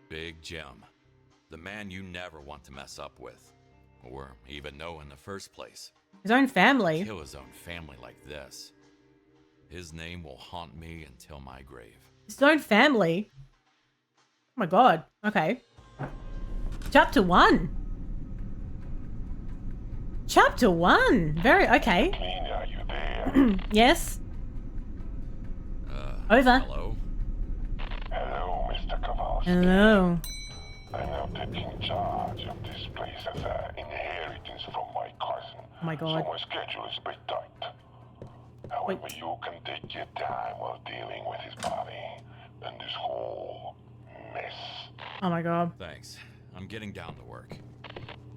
Big Jim. The man you never want to mess up with. Or even know in the first place. His own family. Kill his own family like this. His name will haunt me until my grave. His own family? Oh my god. Okay. Chapter 1. Chapter 1. Very... Okay. Clean, are you there? Yes. Over. Hello? Hello, Mr. Kowalski. Hello. I'm now taking charge of this place as an inheritance from my cousin. Oh my god. So my schedule is a bit tight. However, you can take your time while dealing with his body and this whole mess. Oh my god. Thanks. I'm getting down to work.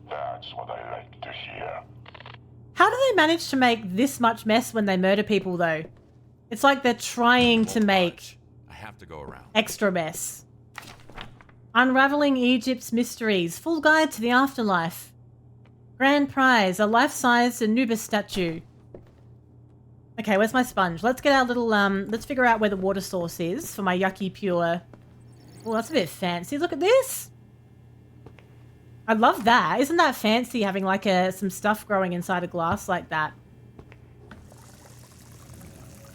That's what I like to hear. How do they manage to make this much mess when they murder people, though? It's like they're trying to make I have to go around. extra mess. Unraveling Egypt's Mysteries. Full Guide to the Afterlife. Grand prize. A life-size Anubis statue. Okay, where's my sponge? Let's get our little, let's figure out where the water source is for my yucky pure. Oh, that's a bit fancy. Look at this. I love that. Isn't that fancy having like some stuff growing inside a glass like that?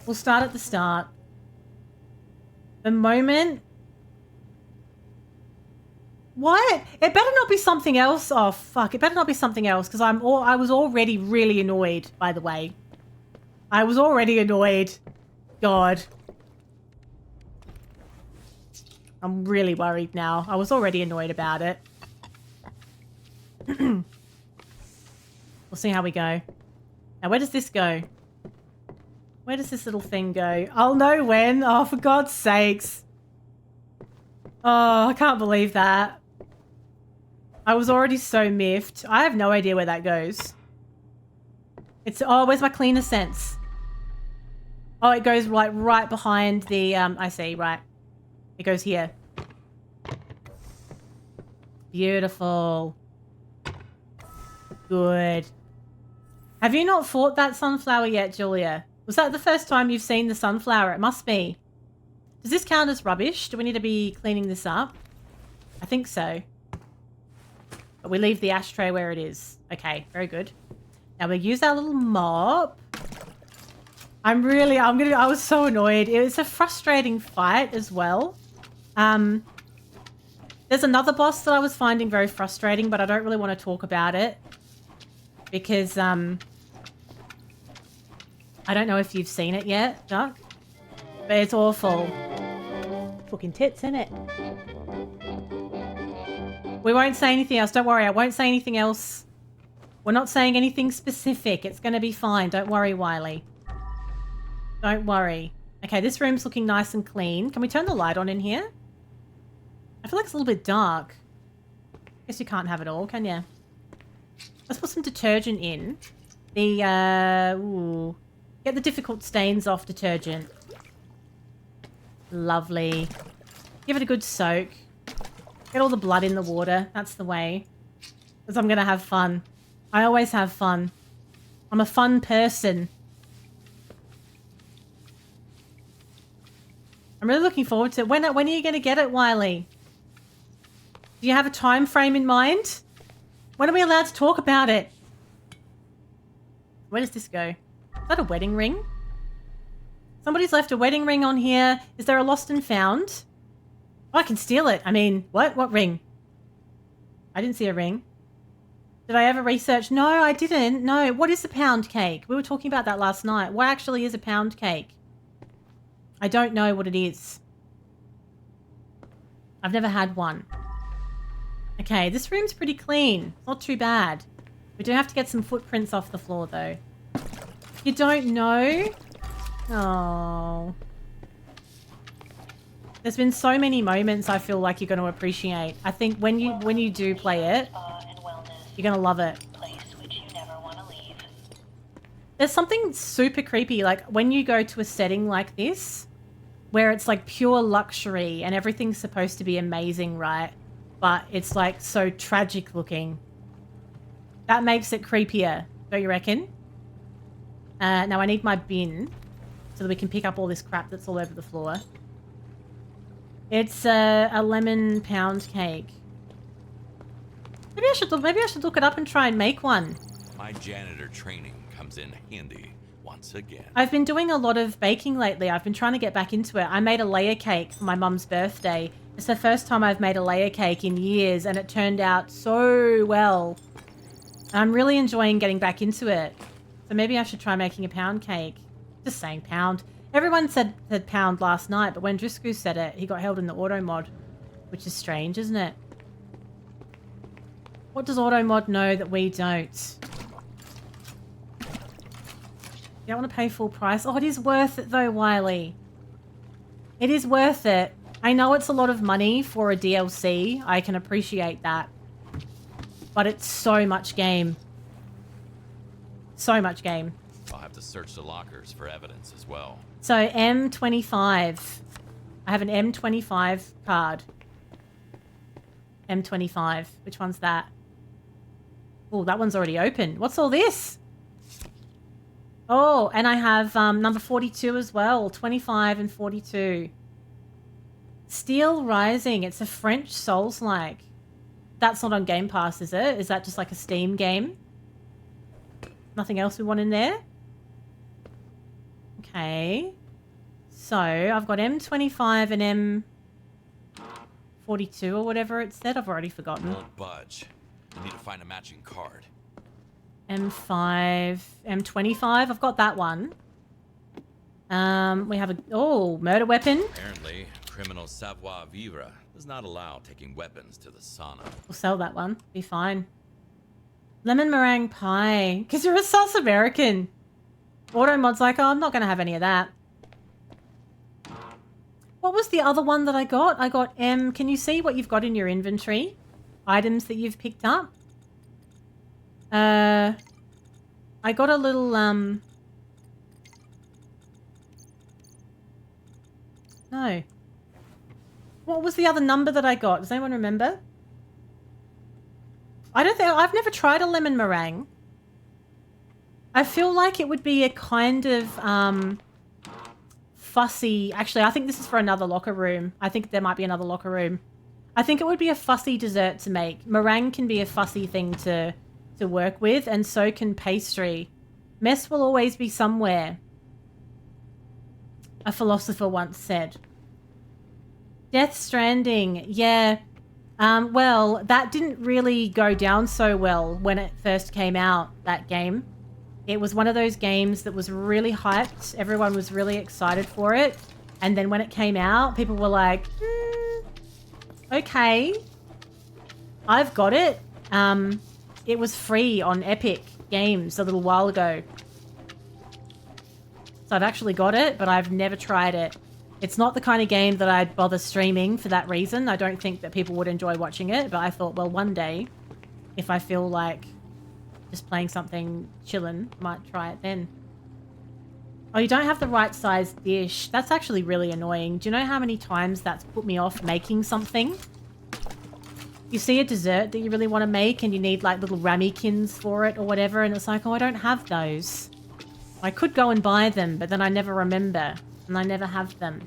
We'll start at the start. The moment... What? It better not be something else. Oh, fuck. It better not be something else because I was already really annoyed, by the way. I was already annoyed. God. I'm really worried now. I was already annoyed about it. We'll see how we go. Now, where does this go? Where does this little thing go? I'll know when. Oh, for God's sakes. Oh, I can't believe that. I was already so miffed. I have no idea where that goes. It's... Oh, where's my cleaner sense? Oh, it goes like right behind the... I see, right. It goes here. Beautiful. Good. Have you not fought that sunflower yet, Julia? Was that the first time you've seen the sunflower? It must be. Does this count as rubbish? Do we need to be cleaning this up? I think so. But we leave the ashtray where it is. Okay, very good. Now we'll use our little mop. I was so annoyed. It was a frustrating fight as well. There's another boss that I was finding very frustrating, but I don't really want to talk about it. Because, I don't know if you've seen it yet, Duck. But it's awful. Fucking tits, innit? We won't say anything else. Don't worry, I won't say anything else. We're not saying anything specific. It's going to be fine. Don't worry, Wiley. Don't worry. Okay, this room's looking nice and clean. Can we turn the light on in here? I feel like it's a little bit dark. Guess you can't have it all, can you? Let's put some detergent in. Ooh. Get the difficult stains off detergent. Lovely. Give it a good soak. Get all the blood in the water. That's the way. Because I'm going to have fun. I always have fun. I'm a fun person. I'm really looking forward to it. When are you going to get it, Wiley? Do you have a time frame in mind? When are we allowed to talk about it? Where does this go? Is that a wedding ring? Somebody's left a wedding ring on here. Is there a lost and found? Oh, I can steal it. I mean, what? What ring? I didn't see a ring. Did I ever research? No, I didn't. No. What is a pound cake? We were talking about that last night. What actually is a pound cake? I don't know what it is. I've never had one. Okay, this room's pretty clean. Not too bad. We do have to get some footprints off the floor, though. You don't know? Oh. There's been so many moments I feel like you're going to appreciate. I think when you do play it, you're going to love it. There's something super creepy, like when you go to a setting like this, where it's like pure luxury and everything's supposed to be amazing, right? But it's like so tragic looking. That makes it creepier, don't you reckon? Now I need my bin so that we can pick up all this crap that's all over the floor. It's a lemon pound cake. Maybe I should look it up and try and make one. My janitor training comes in handy once again. I've been doing a lot of baking lately. I've been trying to get back into it. I made a layer cake for my mum's birthday. It's the first time I've made a layer cake in years, and it turned out so well. I'm really enjoying getting back into it. So maybe I should try making a pound cake. Just saying pound. Everyone said pound last night, but when Driscoll said it, he got held in the auto mod, which is strange, isn't it? What does auto mod know that we don't? You don't want to pay full price. Oh, it is worth it though, Wiley. It is worth it. I know it's a lot of money for a DLC. I can appreciate that. But it's so much game. So much game. I'll have to search the lockers for evidence as well. So M25. I have an M25 card. M25. Which one's that? Oh, that one's already open. What's all this? Oh, and I have number 42 as well. 25 and 42. Steel Rising. It's a French Souls-like. That's not on Game Pass, is it? Is that just like a Steam game? Nothing else we want in there? Okay. So, I've got M25 and M42 or whatever it said. I've already forgotten. Won't budge. I need to find a matching card. M5, M25. I've got that one. We have a murder weapon. Apparently, criminal savoir-vivre does not allow taking weapons to the sauna. We'll sell that one. Be fine. Lemon meringue pie. Because you're a South American. Auto mod's like, oh, I'm not going to have any of that. What was the other one that I got? I got M. Can you see what you've got in your inventory? Items that you've picked up? I got a little, No. What was the other number that I got? Does anyone remember? I've never tried a lemon meringue. I feel like it would be a kind of, fussy... Actually, I think this is for another locker room. I think there might be another locker room. I think it would be a fussy dessert to make. Meringue can be a fussy thing to work with, and so can pastry. Mess will always be somewhere, a philosopher once said. Death Stranding, yeah. Well, that didn't really go down so well when it first came out, that game. It was one of those games that was really hyped. Everyone was really excited for it. And then when it came out, people were like, okay, I've got it. It was free on Epic Games a little while ago. So I've actually got it, but I've never tried it. It's not the kind of game that I'd bother streaming for that reason. I don't think that people would enjoy watching it, but I thought, well, one day, if I feel like just playing something chillin', I might try it then. Oh, you don't have the right size dish. That's actually really annoying. Do you know how many times that's put me off making something? You see a dessert that you really want to make and you need like little ramekins for it or whatever, and it's like, oh, I don't have those. I could go and buy them, but then I never remember, and I never have them.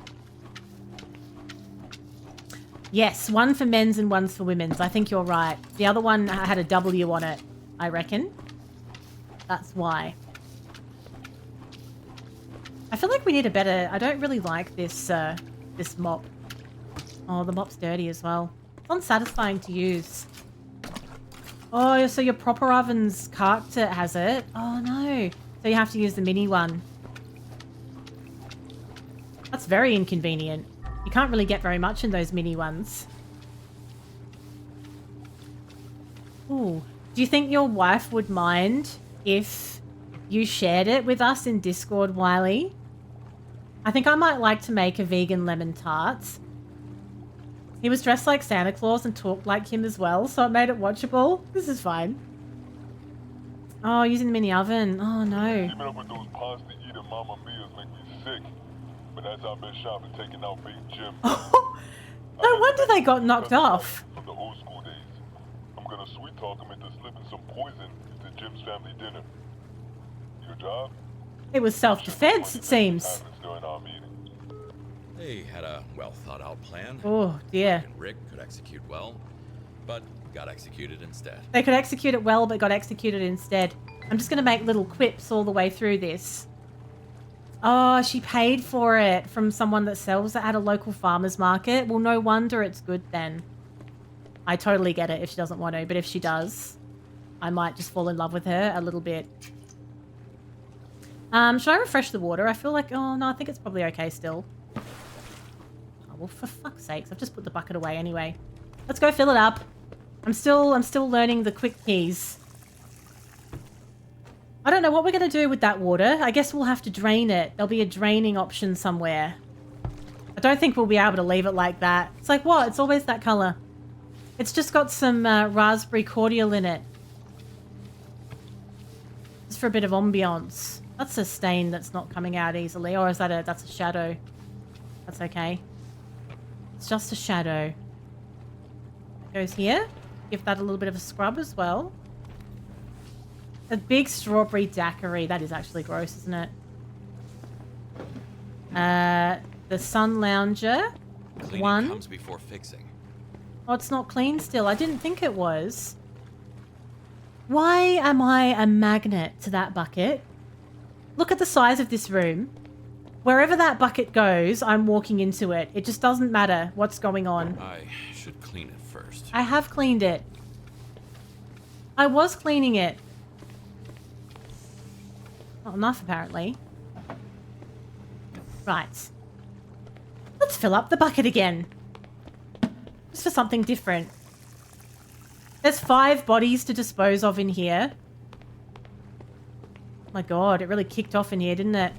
Yes, one for men's and one's for women's. I think you're right. The other one had a W on it, I reckon. That's why. I feel like we need a better... I don't really like this this mop. Oh, the mop's dirty as well. It's unsatisfying to use. Oh, so your proper oven's carked it, has it? Oh, no. So you have to use the mini one. That's very inconvenient. You can't really get very much in those mini ones. Ooh. Do you think your wife would mind if you shared it with us in Discord, Wiley? I think I might like to make a vegan lemon tart. He was dressed like Santa Claus and talked like him as well, so it made it watchable. This is fine. Oh, using the mini oven. Oh, no. Keeping up with those pasta eating mama meals make me sick. But as I've been shopping, taking out Big Jim. No wonder they got knocked off. From the old school days. I'm gonna sweet talk him into slipping some poison into Jim's family dinner. Your job? It was self-defense, it seems. During our meeting. They had a well-thought-out plan. Oh, dear. And Rick could execute well, but got executed instead. They could execute it well, but got executed instead. I'm just going to make little quips all the way through this. Oh, she paid for it from someone that sells it at a local farmer's market. Well, no wonder it's good then. I totally get it if she doesn't want to, but if she does, I might just fall in love with her a little bit. Should I refresh the water? I feel like, oh no, I think it's probably okay still. Oh, well, for fuck's sakes, I've just put the bucket away anyway. Let's go fill it up. I'm still learning the quick keys. I don't know what we're going to do with that water. I guess we'll have to drain it. There'll be a draining option somewhere. I don't think we'll be able to leave it like that. It's like, what? It's always that color. It's just got some raspberry cordial in it. Just for a bit of ambiance. That's a stain that's not coming out easily. Or is that that's a shadow? That's okay. It's just a shadow. It goes here. Give that a little bit of a scrub as well. A big strawberry daiquiri. That is actually gross, isn't it? The Sun Lounger. Cleaning One. comes before fixing. Oh, it's not clean still. I didn't think it was. Why am I a magnet to that bucket? Look at the size of this room. Wherever that bucket goes, I'm walking into it. It just doesn't matter what's going on. I should clean it first. I have cleaned it. I was cleaning it. Not enough, apparently. Right. Let's fill up the bucket again. Just for something different. There's 5 bodies to dispose of in here. Oh my god, it really kicked off in here, didn't it?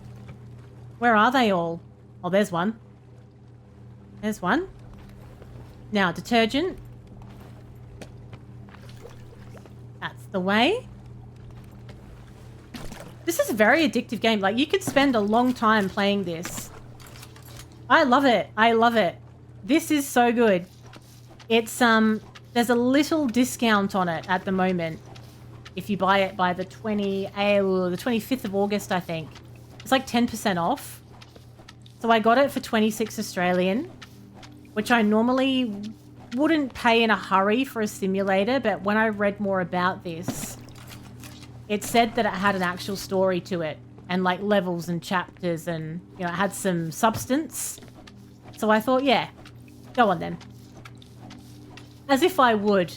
Where are they all? Oh, there's one. There's one. Now, detergent. That's the way. This is a very addictive game. Like, you could spend a long time playing this. I love it. I love it. This is so good. It's, there's a little discount on it at the moment. If you buy it by the 25th of August, I think. It's like 10% off. So I got it for 26 Australian, which I normally wouldn't pay in a hurry for a simulator, but when I read more about this, it said that it had an actual story to it and like levels and chapters and, you know, it had some substance. So I thought, yeah, go on then. As if I would.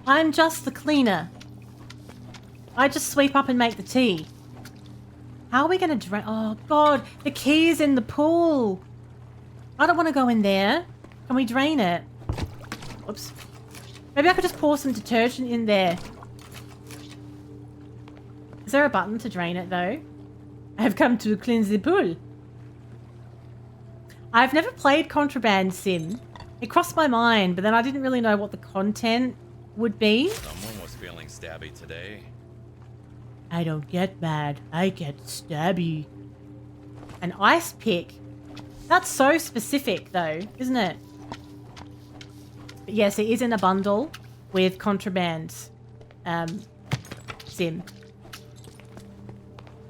I'm just the cleaner. I just sweep up and make the tea. How are we going to drain? Oh, God. The key is in the pool. I don't want to go in there. Can we drain it? Oops. Maybe I could just pour some detergent in there. Is there a button to drain it, though? I have come to cleanse the pool. I've never played Contraband Sim. It crossed my mind, but then I didn't really know what the content would be. Someone was feeling stabby today. I don't get mad. I get stabby. An ice pick? That's so specific, though, isn't it? But yes, it is in a bundle with Contraband Sim.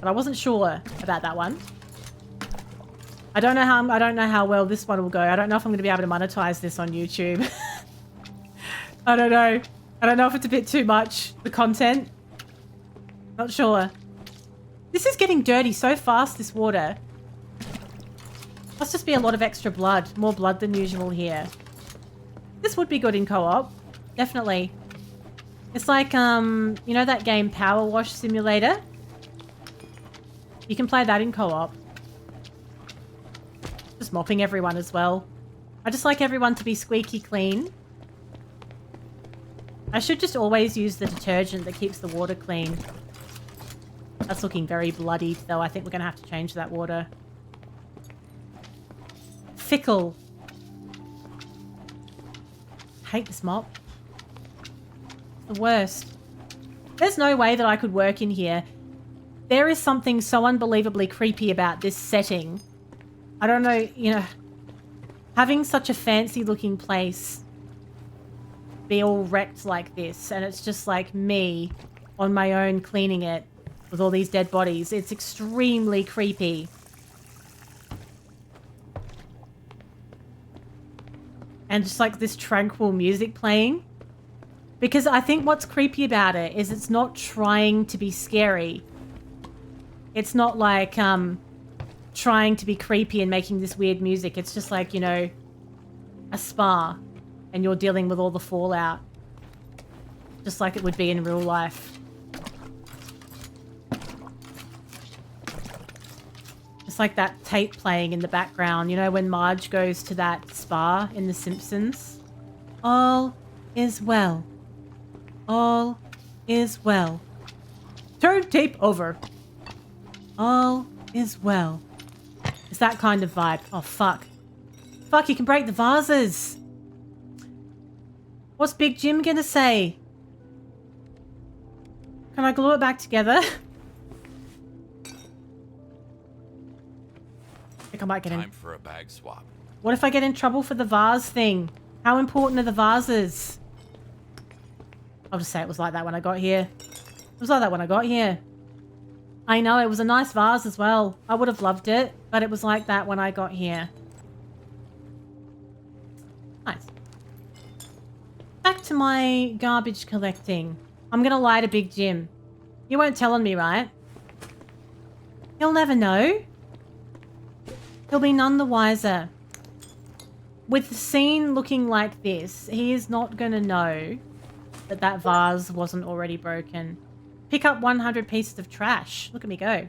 But I wasn't sure about that one. I don't know how well this one will go. I don't know if I'm going to be able to monetize this on YouTube. I don't know. I don't know if it's a bit too much, the content. Not sure. This is getting dirty so fast, this water. Must just be a lot of extra blood. More blood than usual here. This would be good in co-op. Definitely. It's like, you know that game Power Wash Simulator? You can play that in co-op. Just mopping everyone as well. I just like everyone to be squeaky clean. I should just always use the detergent that keeps the water clean. That's looking very bloodied, though. I think we're going to have to change that water. Fickle. Hate this mop. The worst. There's no way that I could work in here. There is something so unbelievably creepy about this setting. I don't know, you know, having such a fancy looking place be all wrecked like this, and it's just like me on my own cleaning it with all these dead bodies. It's extremely creepy. and just like this tranquil music playing. Because I think what's creepy about it is it's not trying to be scary. It's not like trying to be creepy and making this weird music. It's just like, you know, a spa, and you're dealing with all the fallout. Just like it would be in real life. It's like that tape playing in the background, you know, when Marge goes to that spa in The Simpsons. All is well. All is well. Turn tape over. All is well. It's that kind of vibe. Oh, fuck. Fuck, you can break the vases. What's Big Jim gonna say? Can I glue it back together? I think I might get in. Time for a bag swap. What if I get in trouble for the vase thing? How important are the vases? I'll just say it was like that when I got here. It was like that when I got here. I know, it was a nice vase as well. I would have loved it, but it was like that when I got here. Nice. Back to my garbage collecting. I'm gonna lie to Big Jim. You won't tell on me, right? He'll never know. He'll be none the wiser. With the scene looking like this, he is not gonna know that that vase wasn't already broken. Pick up 100 pieces of trash. Look at me go.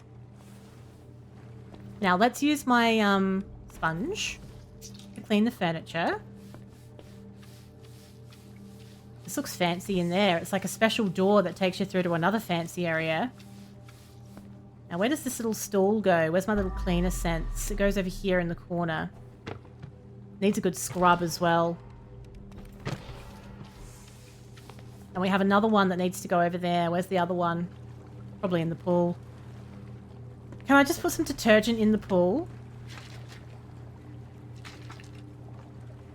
Now let's use my sponge to clean the furniture. This looks fancy in there. It's like a special door that takes you through to another fancy area. Now where does this little stool go? Where's my little cleaner sense? It goes over here in the corner. Needs a good scrub as well. And we have another one that needs to go over there. Where's the other one? Probably in the pool. Can I just put some detergent in the pool?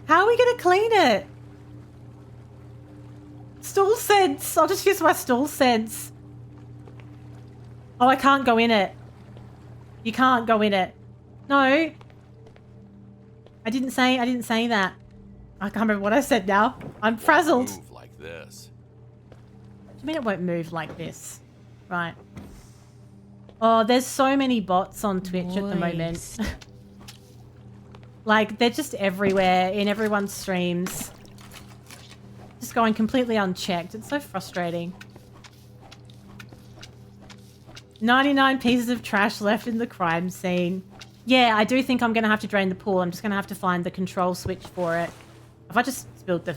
How are we going to clean it? Stool sense. I'll just use my stool sense. Oh, I can't go in it. You can't go in it. No. I didn't say that. I can't remember what I said now. I'm frazzled. Move like this. What do you mean it won't move like this? Right. Oh, there's so many bots on Twitch at the moment. Like, they're just everywhere in everyone's streams. Just going completely unchecked. It's so frustrating. 99 pieces of trash left in the crime scene. Yeah, I do think I'm going to have to drain the pool. I'm just going to have to find the control switch for it. If I just spilled the...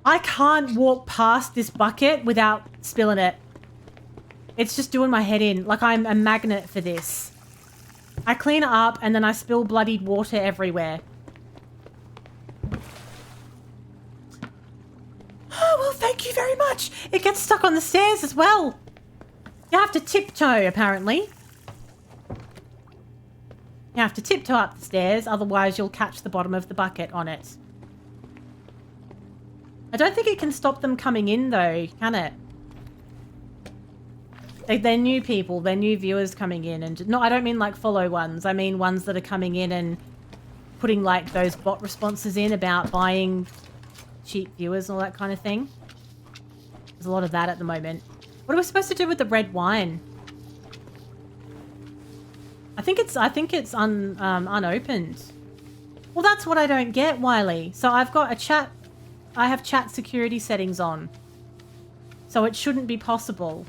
I can't walk past this bucket without spilling it. It's just doing my head in. Like I'm a magnet for this. I clean it up and then I spill bloodied water everywhere. Oh, well, thank you very much. It gets stuck on the stairs as well. You have to tiptoe, apparently. You have to tiptoe up the stairs, otherwise you'll catch the bottom of the bucket on it. I don't think it can stop them coming in, though, can it? They're new people, they're new viewers coming in. And no, I don't mean like follow ones. I mean ones that are coming in and putting like those bot responses in about buying cheap viewers and all that kind of thing. There's a lot of that at the moment. What are we supposed to do with the red wine? I think it's unopened. Well, that's what I don't get, Wiley. So I've got a chat. I have chat security settings on. So it shouldn't be possible.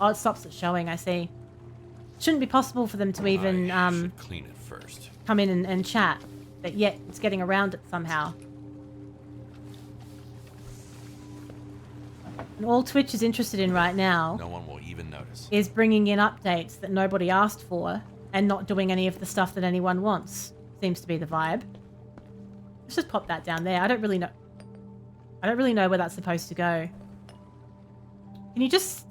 Oh, it stops it showing, I see. It shouldn't be possible for them to even should clean it first. come in and chat. But yet it's getting around it somehow. And all Twitch is interested in right now... No one will even notice. ...is bringing in updates that nobody asked for and not doing any of the stuff that anyone wants. Seems to be the vibe. Let's just pop that down there. I don't really know where that's supposed to go. Can you just...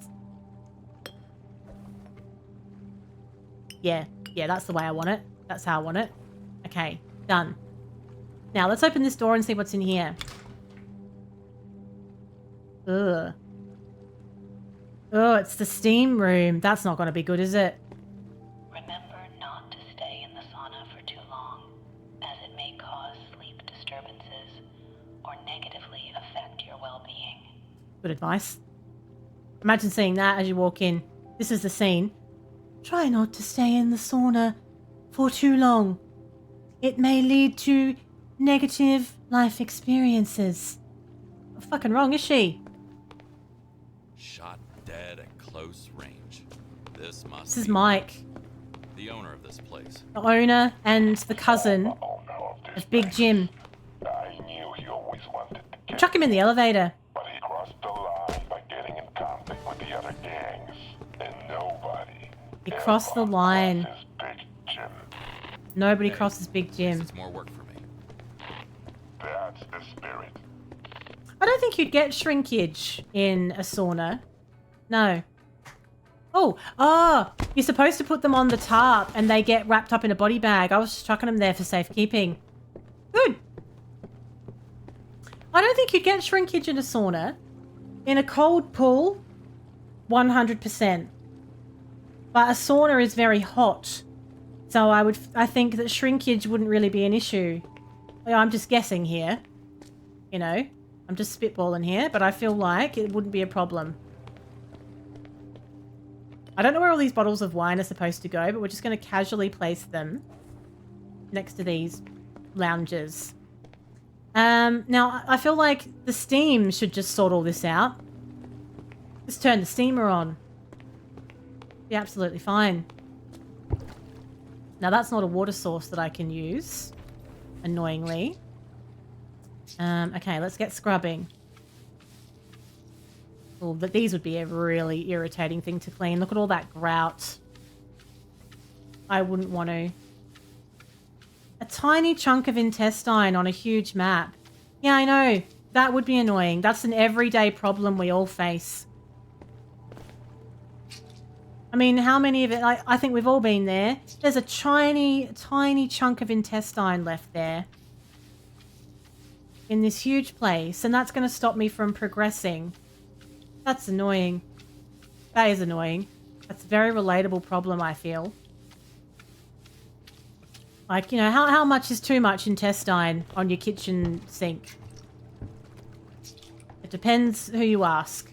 Yeah, that's the way I want it. That's how I want it. Okay, done. Now, let's open this door and see what's in here. Ugh. Oh, it's the steam room. That's not going to be good, is it? Remember not to stay in the sauna for too long, as it may cause Good advice. Imagine seeing that as you walk in. This is the scene. Try not to stay in the sauna for too long. It may lead to negative life experiences. What fucking wrong is she? Shot dead at close range. This is be Mike. the owner of this place. The owner and the cousin of Big Jim. I knew he always wanted to get Chuck him in the elevator. but he crossed the line by getting in contact with the other gangs. And nobody He crossed the line. crosses Big Jim. Nobody Hey, crosses Big Jim. It's more work for me. That's the spirit. I don't think you'd get shrinkage in a sauna. No. Oh, you're supposed to put them on the tarp and they get wrapped up in a body bag. I was just chucking them there for safekeeping. Good. I don't think you'd get shrinkage in a sauna. In a cold pool, 100%. But a sauna is very hot. So I think that shrinkage wouldn't really be an issue. I'm just guessing here. You know, I'm just spitballing here, but I feel like it wouldn't be a problem. I don't know where all these bottles of wine are supposed to go, but we're just going to casually place them next to these lounges. Now, I feel like the steam should just sort all this out. Just turn the steamer on. Be absolutely fine. Now, that's not a water source that I can use, annoyingly. Okay, let's get scrubbing. Oh, but these would be a really irritating thing to clean. Look at all that grout. I wouldn't want to. A tiny chunk of intestine on a huge map. Yeah, I know. That would be annoying. That's an everyday problem we all face. I mean, how many of it... I think we've all been there. There's a tiny chunk of intestine left there. In this huge place. And that's going to stop me from progressing. That's annoying. That is annoying. That's a very relatable problem, I feel. Like, you know, how much is too much intestine on your kitchen sink? It depends who you ask.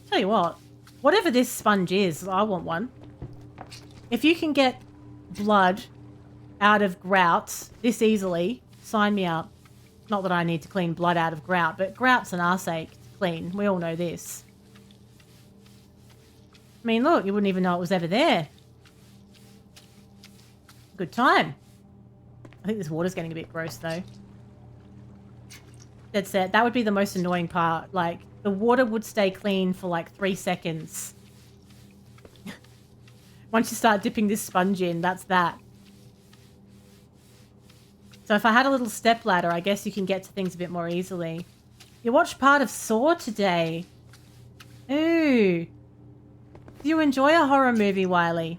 Tell you what, whatever this sponge is, I want one. If you can get blood out of grout this easily, sign me up. Not that I need to clean blood out of grout, but grout's an arseache to clean. We all know this. I mean, look, you wouldn't even know it was ever there. Good time. I think this water's getting a bit gross, though. That's it. That would be the most annoying part. Like, the water would stay clean for like 3 seconds. Once you start dipping this sponge in, that's that. So if I had a little stepladder, I guess you can get to things a bit more easily. You watched part of Saw today. Ooh. Do you enjoy a horror movie, Wiley?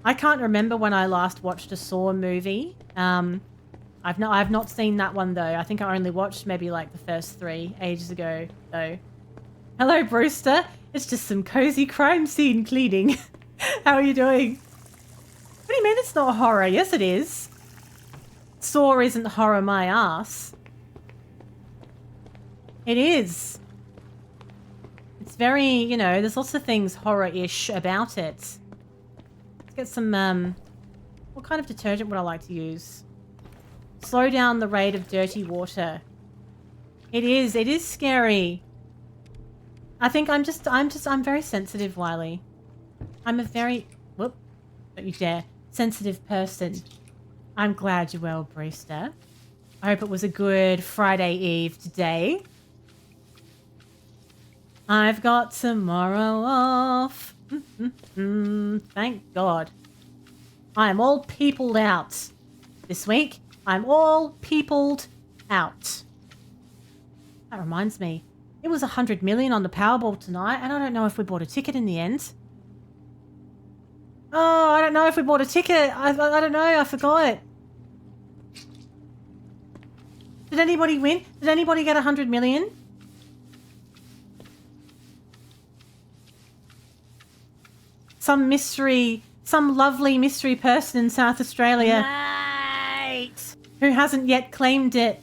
I can't remember when I last watched a Saw movie. I've not seen that one, though. I think I only watched maybe like the first 3 ages ago, though. Hello, Brewster. It's just some cozy crime scene cleaning. How are you doing? What do you mean it's not horror? Yes, it is. Saw isn't horror my ass. It is. It's very, you know, there's lots of things horror-ish about it. Let's get some, what kind of detergent would I like to use? Slow down the rate of dirty water. It is scary. I think I'm very sensitive, Wiley. I'm a very, whoop, don't you dare, sensitive person. I'm glad you're well, Brewster. I hope it was a good Friday Eve today. I've got tomorrow off. Thank God. I am all peopled out this week. I'm all peopled out. That reminds me. It was 100 million on the Powerball tonight, and I don't know if we bought a ticket in the end. Oh, I don't know if we bought a ticket. I don't know. I forgot. Did anybody win? Did anybody get 100 million? Some lovely mystery person in South Australia. Mate! Who hasn't yet claimed it.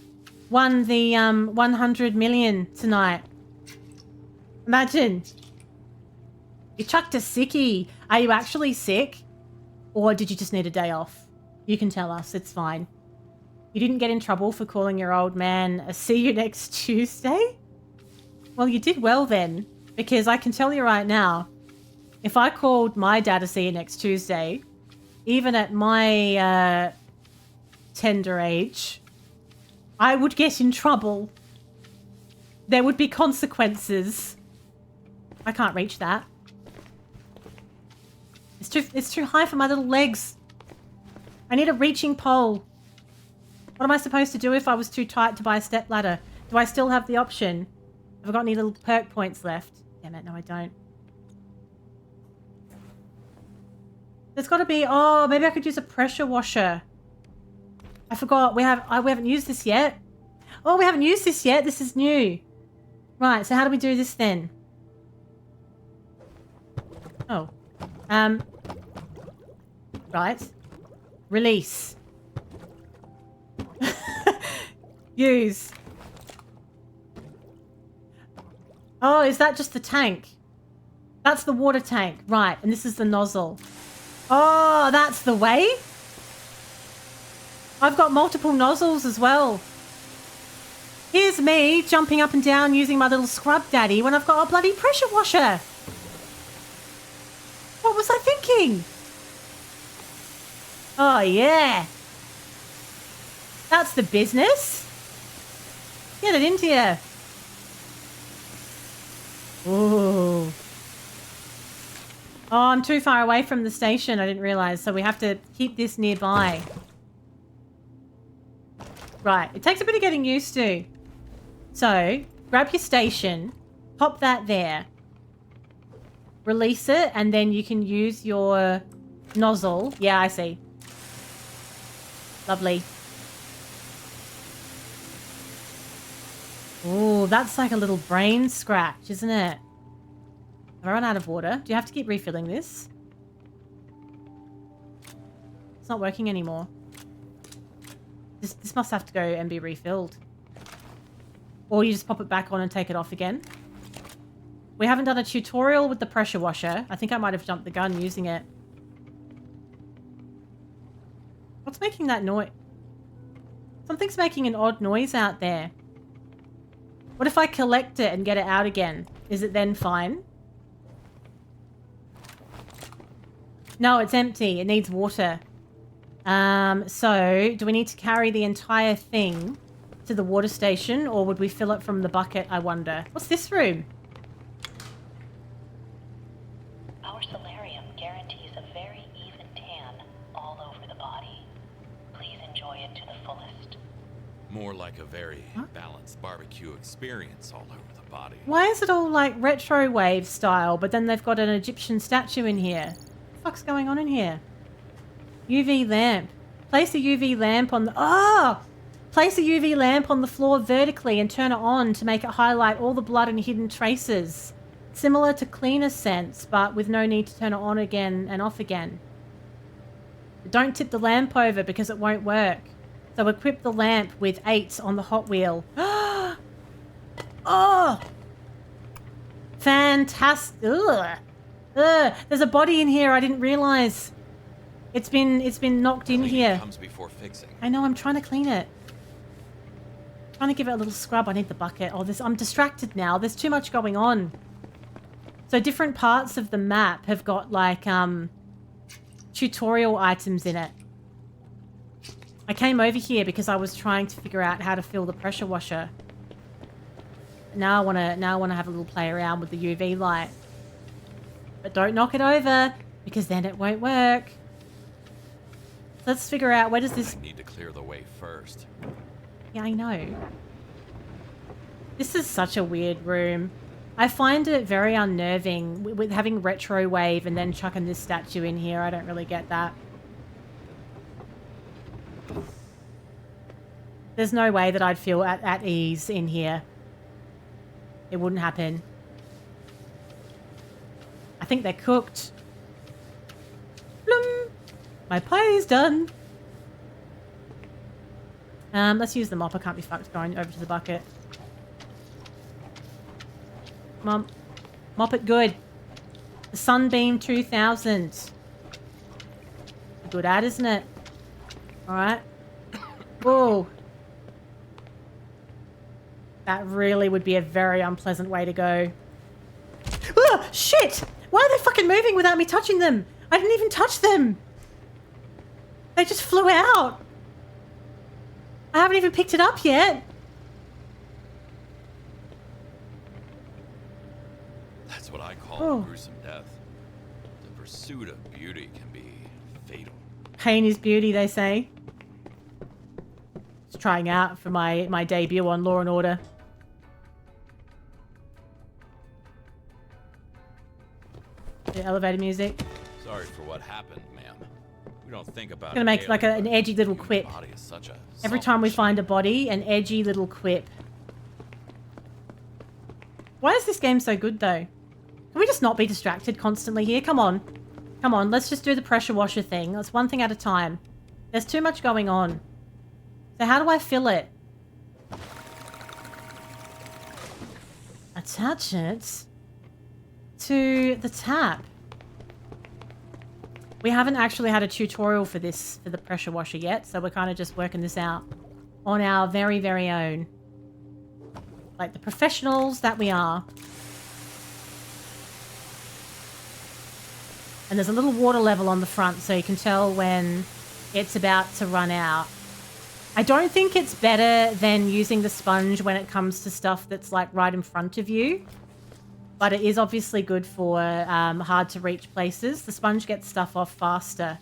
won the 100 million tonight. Imagine. You chucked a sickie. Are you actually sick? Or did you just need a day off? You can tell us. It's fine. You didn't get in trouble for calling your old man a see you next Tuesday? Well, you did well then. Because I can tell you right now, if I called my dad a see you next Tuesday, even at my tender age, I would get in trouble. There would be consequences. I can't reach that. It's too high for my little legs. I need a reaching pole. What am I supposed to do if I was too tight to buy a step ladder? Do I still have the option? Have I got any little perk points left? Damn it, no I don't. There's got to be... Oh, maybe I could use a pressure washer. I forgot. We haven't used this yet. Oh, we haven't used this yet. This is new. Right, so how do we do this then? Oh. Right. Release. Use. Oh, is that just the tank? That's the water tank. Right, and this is the nozzle. Oh, that's the way? I've got multiple nozzles as well. Here's me jumping up and down using my little scrub daddy when I've got a bloody pressure washer. What was I thinking? Oh, yeah. That's the business. Get it into you. Ooh. Oh, I'm too far away from the station. I didn't realize. So we have to keep this nearby. Right. It takes a bit of getting used to. So, grab your station. Pop that there. Release it. And then you can use your nozzle. Yeah, I see. Lovely. Ooh, that's like a little brain scratch, isn't it? Have I run out of water? Do you have to keep refilling this? It's not working anymore. This must have to go and be refilled. Or you just pop it back on and take it off again. We haven't done a tutorial with the pressure washer. I think I might have jumped the gun using it. What's making that noise? Something's making an odd noise out there. What if I collect it and get it out again? Is it then fine? No, it's empty. It needs water. So, do we need to carry the entire thing to the water station, or would we fill it from the bucket, I wonder? What's this room? Our solarium guarantees a very even tan all over the body. Please enjoy it to the fullest. More like a very balanced barbecue experience all over the body. Why is it all like retro wave style, but then they've got an Egyptian statue in here? What the fuck's going on in here? UV lamp. Place a UV lamp on the... Oh! Place a UV lamp on the floor vertically and turn it on to make it highlight all the blood and hidden traces. Similar to cleaner scents, but with no need to turn it on again and off again. Don't tip the lamp over because it won't work. So equip the lamp with 8 on the Hot Wheel. Oh! Fantastic. Ugh. Ugh. There's a body in here I didn't realize. It's been knocked in here. Comes before fixing. I know, I'm trying to clean it. Trying to give it a little scrub. I need the bucket. Oh, I'm distracted now. There's too much going on. So different parts of the map have got like tutorial items in it. I came over here because I was trying to figure out how to fill the pressure washer. Now I wanna have a little play around with the UV light. But don't knock it over because then it won't work. Let's figure out where does this... I need to clear the way first. Yeah, I know. This is such a weird room. I find it very unnerving with having retro wave and then chucking this statue in here. I don't really get that. There's no way that I'd feel at ease in here. It wouldn't happen. I think they're cooked. Bloom! My pie is done. Let's use the mop. I can't be fucked going over to the bucket. Mom, mop it good. The Sunbeam 2000. Good ad, isn't it? Alright. Whoa. That really would be a very unpleasant way to go. Oh, shit! Why are they fucking moving without me touching them? I didn't even touch them. They just flew out. I haven't even picked it up yet. That's what I call a gruesome death. The pursuit of beauty can be fatal. Pain is beauty, they say. Just trying out for my debut on Law and Order. The elevator music. Sorry for what happened, ma'am. We don't think about. I'm gonna make like an edgy little quip. Every time we find a body, an edgy little quip. Why is this game so good, though? Can we just not be distracted constantly here? Come on. Come on, let's just do the pressure washer thing. That's one thing at a time. There's too much going on. So how do I fill it? Attach it to the tap. We haven't actually had a tutorial for this, for the pressure washer yet, so we're kind of just working this out on our very, very own. Like the professionals that we are. And there's a little water level on the front so you can tell when it's about to run out. I don't think it's better than using the sponge when it comes to stuff that's like right in front of you. But it is obviously good for hard to reach places. The sponge gets stuff off faster.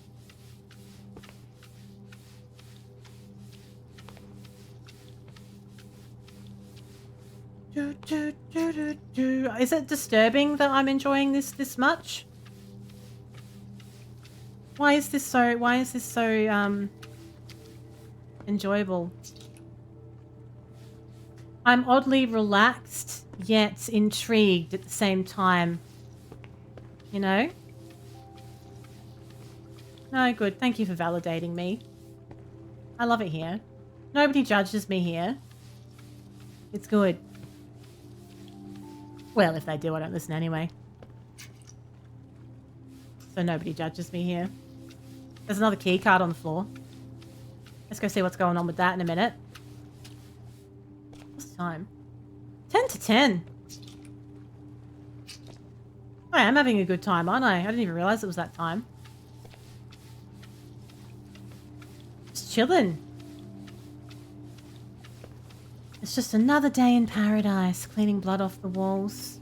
Is it disturbing that I'm enjoying this much? Why is this so enjoyable? I'm oddly relaxed yet intrigued at the same time. You know? No, good. Thank you for validating me. I love it here. Nobody judges me here. It's good. Well, if they do, I don't listen anyway. So nobody judges me here. There's another key card on the floor. Let's go see what's going on with that in a minute. What's the time? 10 to 10. I am having a good time, aren't I? I didn't even realize it was that time. Just chilling. It's just another day in paradise, cleaning blood off the walls.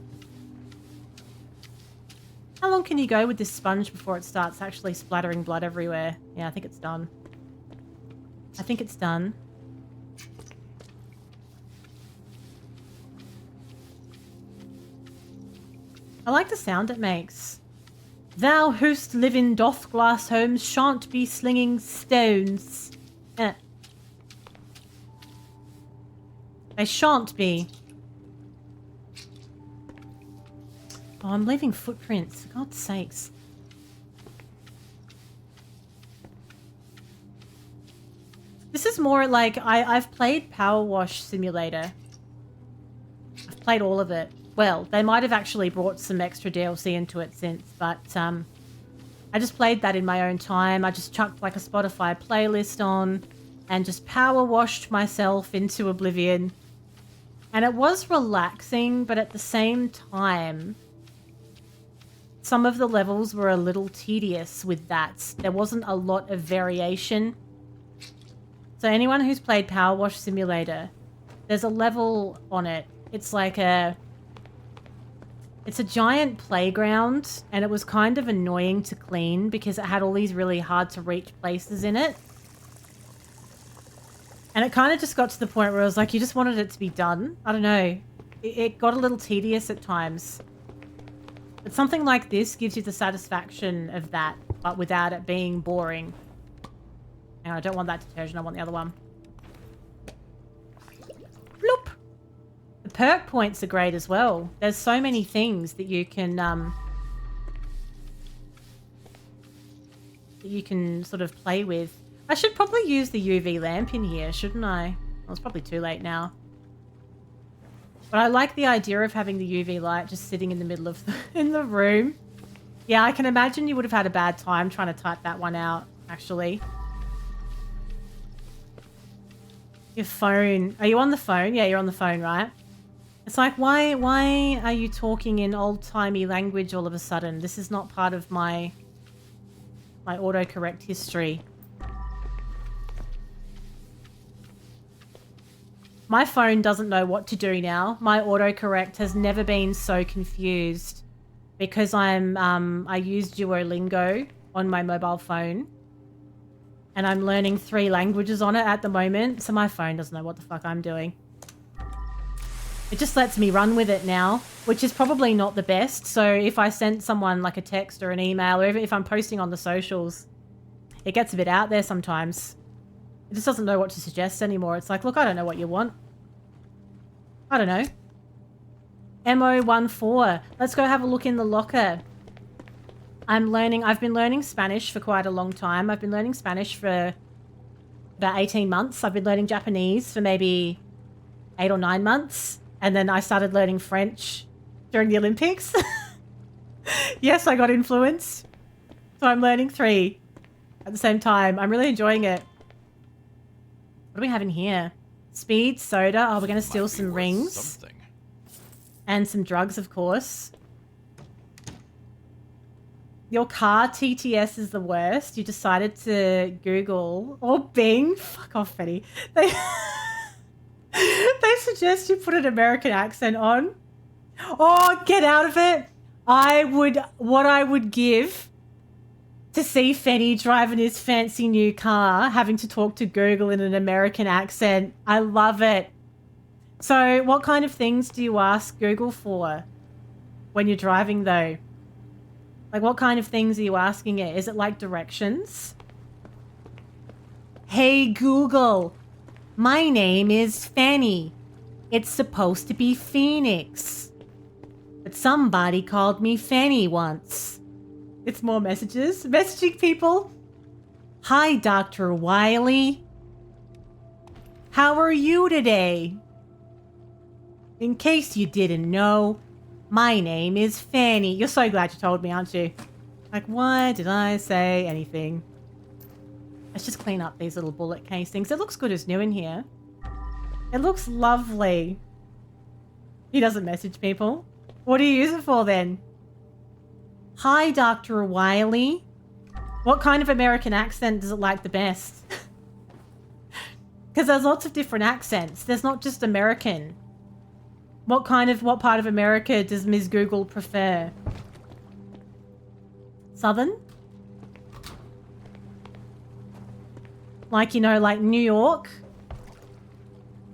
How long can you go with this sponge before it starts actually splattering blood everywhere? Yeah, I think it's done. I think it's done. I like the sound it makes. Thou who'st live in doth glass homes shan't be slinging stones. They shan't be. Oh, I'm leaving footprints. For God's sakes. This is more like I've played Power Wash Simulator. I've played all of it. Well, they might have actually brought some extra DLC into it since, but I just played that in my own time. I just chucked like a Spotify playlist on and just power washed myself into oblivion. And it was relaxing, but at the same time, some of the levels were a little tedious with that. There wasn't a lot of variation. So anyone who's played Power Wash Simulator, there's a level on it. It's like it's a giant playground, and it was kind of annoying to clean because it had all these really hard to reach places in it. And it kind of just got to the point where I was like, you just wanted it to be done. I don't know. It got a little tedious at times. But something like this gives you the satisfaction of that, but without it being boring. Hang on, I don't want that detergent. I want the other one. Bloop! The perk points are great as well. There's so many things that you can sort of play with. I should probably use the UV lamp in here, shouldn't I? Well, it's probably too late now. But I like the idea of having the UV light just sitting in the middle of in the room. Yeah, I can imagine you would have had a bad time trying to type that one out, actually. Your phone. Are you on the phone? Yeah, you're on the phone, right? It's like, why are you talking in old-timey language all of a sudden? This is not part of my autocorrect history. My phone doesn't know what to do now. My autocorrect has never been so confused because I use Duolingo on my mobile phone and I'm learning 3 languages on it at the moment. So my phone doesn't know what the fuck I'm doing. It just lets me run with it now, which is probably not the best. So if I send someone like a text or an email, or even if I'm posting on the socials, it gets a bit out there sometimes. It just doesn't know what to suggest anymore. It's like, look, I don't know what you want. I don't know. MO14. Let's go have a look in the locker. I've been learning Spanish for quite a long time. I've been learning Spanish for about 18 months. I've been learning Japanese for maybe 8 or 9 months. And then I started learning French during the Olympics. Yes, I got influenced. So I'm learning 3 at the same time. I'm really enjoying it. What do we have in here? Speed, soda. Oh, we're going to steal some rings. Something. And some drugs, of course. Your car TTS is the worst. You decided to Google or Bing. Fuck off, Betty. They suggest you put an American accent on. Oh, get out of it. What I would give to see Fenny driving his fancy new car, having to talk to Google in an American accent. I love it. So what kind of things do you ask Google for when you're driving though? Like what kind of things are you asking it? Is it like directions? Hey Google, my name is Fanny. It's supposed to be Phoenix. But somebody called me Fanny once. It's more messages. Messaging people. Hi, Dr. Wiley. How are you today? In case you didn't know, my name is Fanny. You're so glad you told me, aren't you? Like, why did I say anything? Let's just clean up these little bullet casings. It looks good as new in here. It looks lovely. He doesn't message people. What do you use it for then? Hi, Dr. Wiley. What kind of American accent does it like the best? Because there's lots of different accents. There's not just American. What part of America does Ms. Google prefer? Southern? Like, you know, like New York?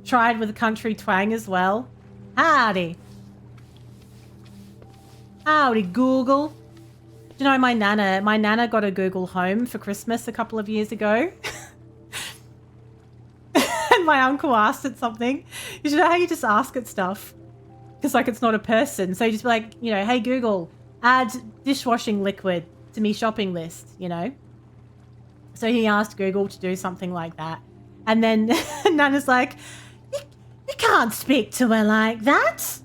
Tried with a country twang as well. Howdy. Howdy, Google. Do you know my nana got a Google Home for Christmas a couple of years ago. And my uncle asked it something. You should know how you just ask it stuff. Because, like, it's not a person. So you just be like, you know, hey, Google, add dishwashing liquid to me shopping list, you know? So he asked Google to do something like that. And then Nana's like, you can't speak to her like that.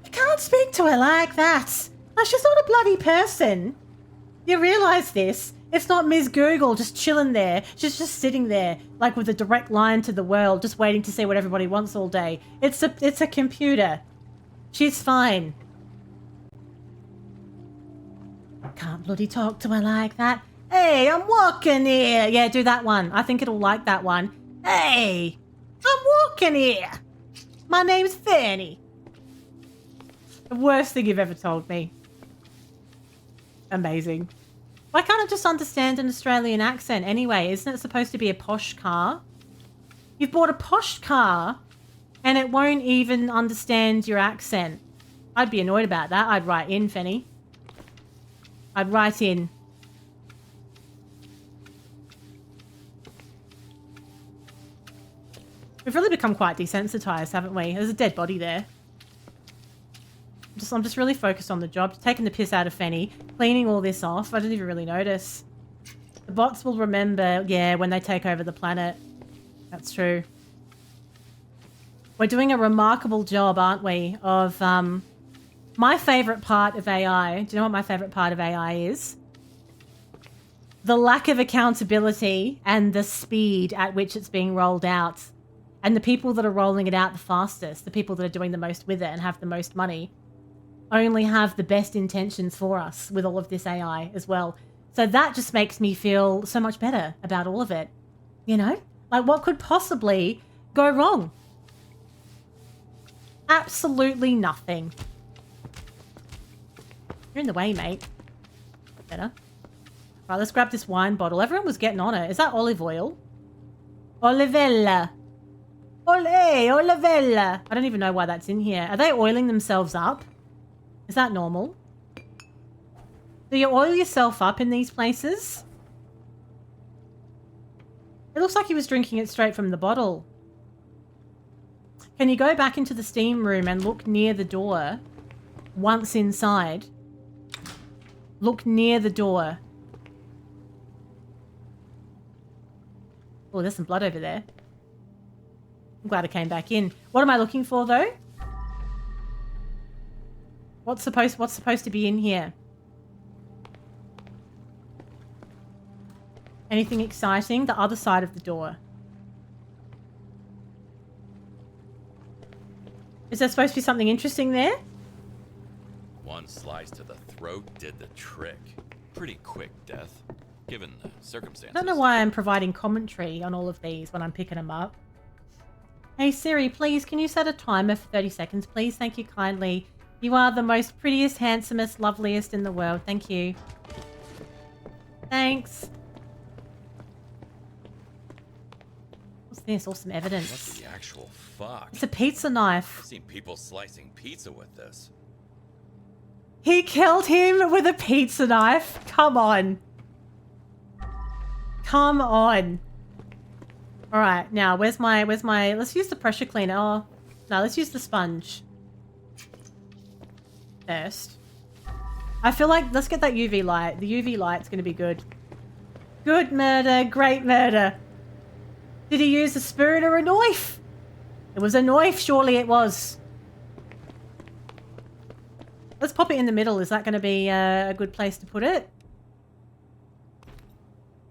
You can't speak to her like that. No, she's not a bloody person. You realise this? It's not Ms. Google just chilling there. She's just sitting there, like with a direct line to the world, just waiting to see what everybody wants all day. It's a computer. She's fine. Can't bloody talk to her like that. Hey, I'm walking here. Yeah, do that one. I think it'll like that one. Hey, I'm walking here. My name's Fanny. The worst thing you've ever told me. Amazing. Why can't it just understand an Australian accent anyway? Isn't it supposed to be a posh car? You've bought a posh car and it won't even understand your accent. I'd be annoyed about that. I'd write in, Fanny. I'd write in. We've really become quite desensitized, haven't we? There's a dead body there. I'm just really focused on the job, taking the piss out of Fanny, cleaning all this off. I didn't even really notice. The bots will remember, yeah, when they take over the planet. That's true. We're doing a remarkable job, aren't we, of my favourite part of AI. Do you know what my favourite part of AI is? The lack of accountability and the speed at which it's being rolled out. And the people that are rolling it out the fastest, the people that are doing the most with it and have the most money, only have the best intentions for us with all of this AI as well. So that just makes me feel so much better about all of it. You know? Like, what could possibly go wrong? Absolutely nothing. You're in the way, mate. Better. Right, let's grab this wine bottle. Everyone was getting on it. Is that olive oil? Olivella. Ole, olivella. I don't even know why that's in here. Are they oiling themselves up? Is that normal? Do you oil yourself up in these places? It looks like he was drinking it straight from the bottle. Can you go back into the steam room and look near the door? Once inside. Look near the door. Oh, there's some blood over there. I'm glad I came back in. What am I looking for, though? What's supposed to be in here? Anything exciting? The other side of the door. Is there supposed to be something interesting there? One slice to the throat did the trick. Pretty quick death, given the circumstances. I don't know why I'm providing commentary on all of these when I'm picking them up. Hey Siri, please, can you set a timer for 30 seconds, please? Thank you kindly. You are the most prettiest, handsomest, loveliest in the world. Thank you. Thanks. What's this? Awesome evidence. What the actual fuck? It's a pizza knife. I've seen people slicing pizza with this. He killed him with a pizza knife. Come on. Come on. All right, now where's my, let's use the pressure cleaner. Oh, no, let's use the sponge first. I feel like, let's get that UV light. The UV light's going to be good. Good murder, great murder. Did he use a spoon or a knife? It was a knife, surely it was. Let's pop it in the middle. Is that going to be a good place to put it?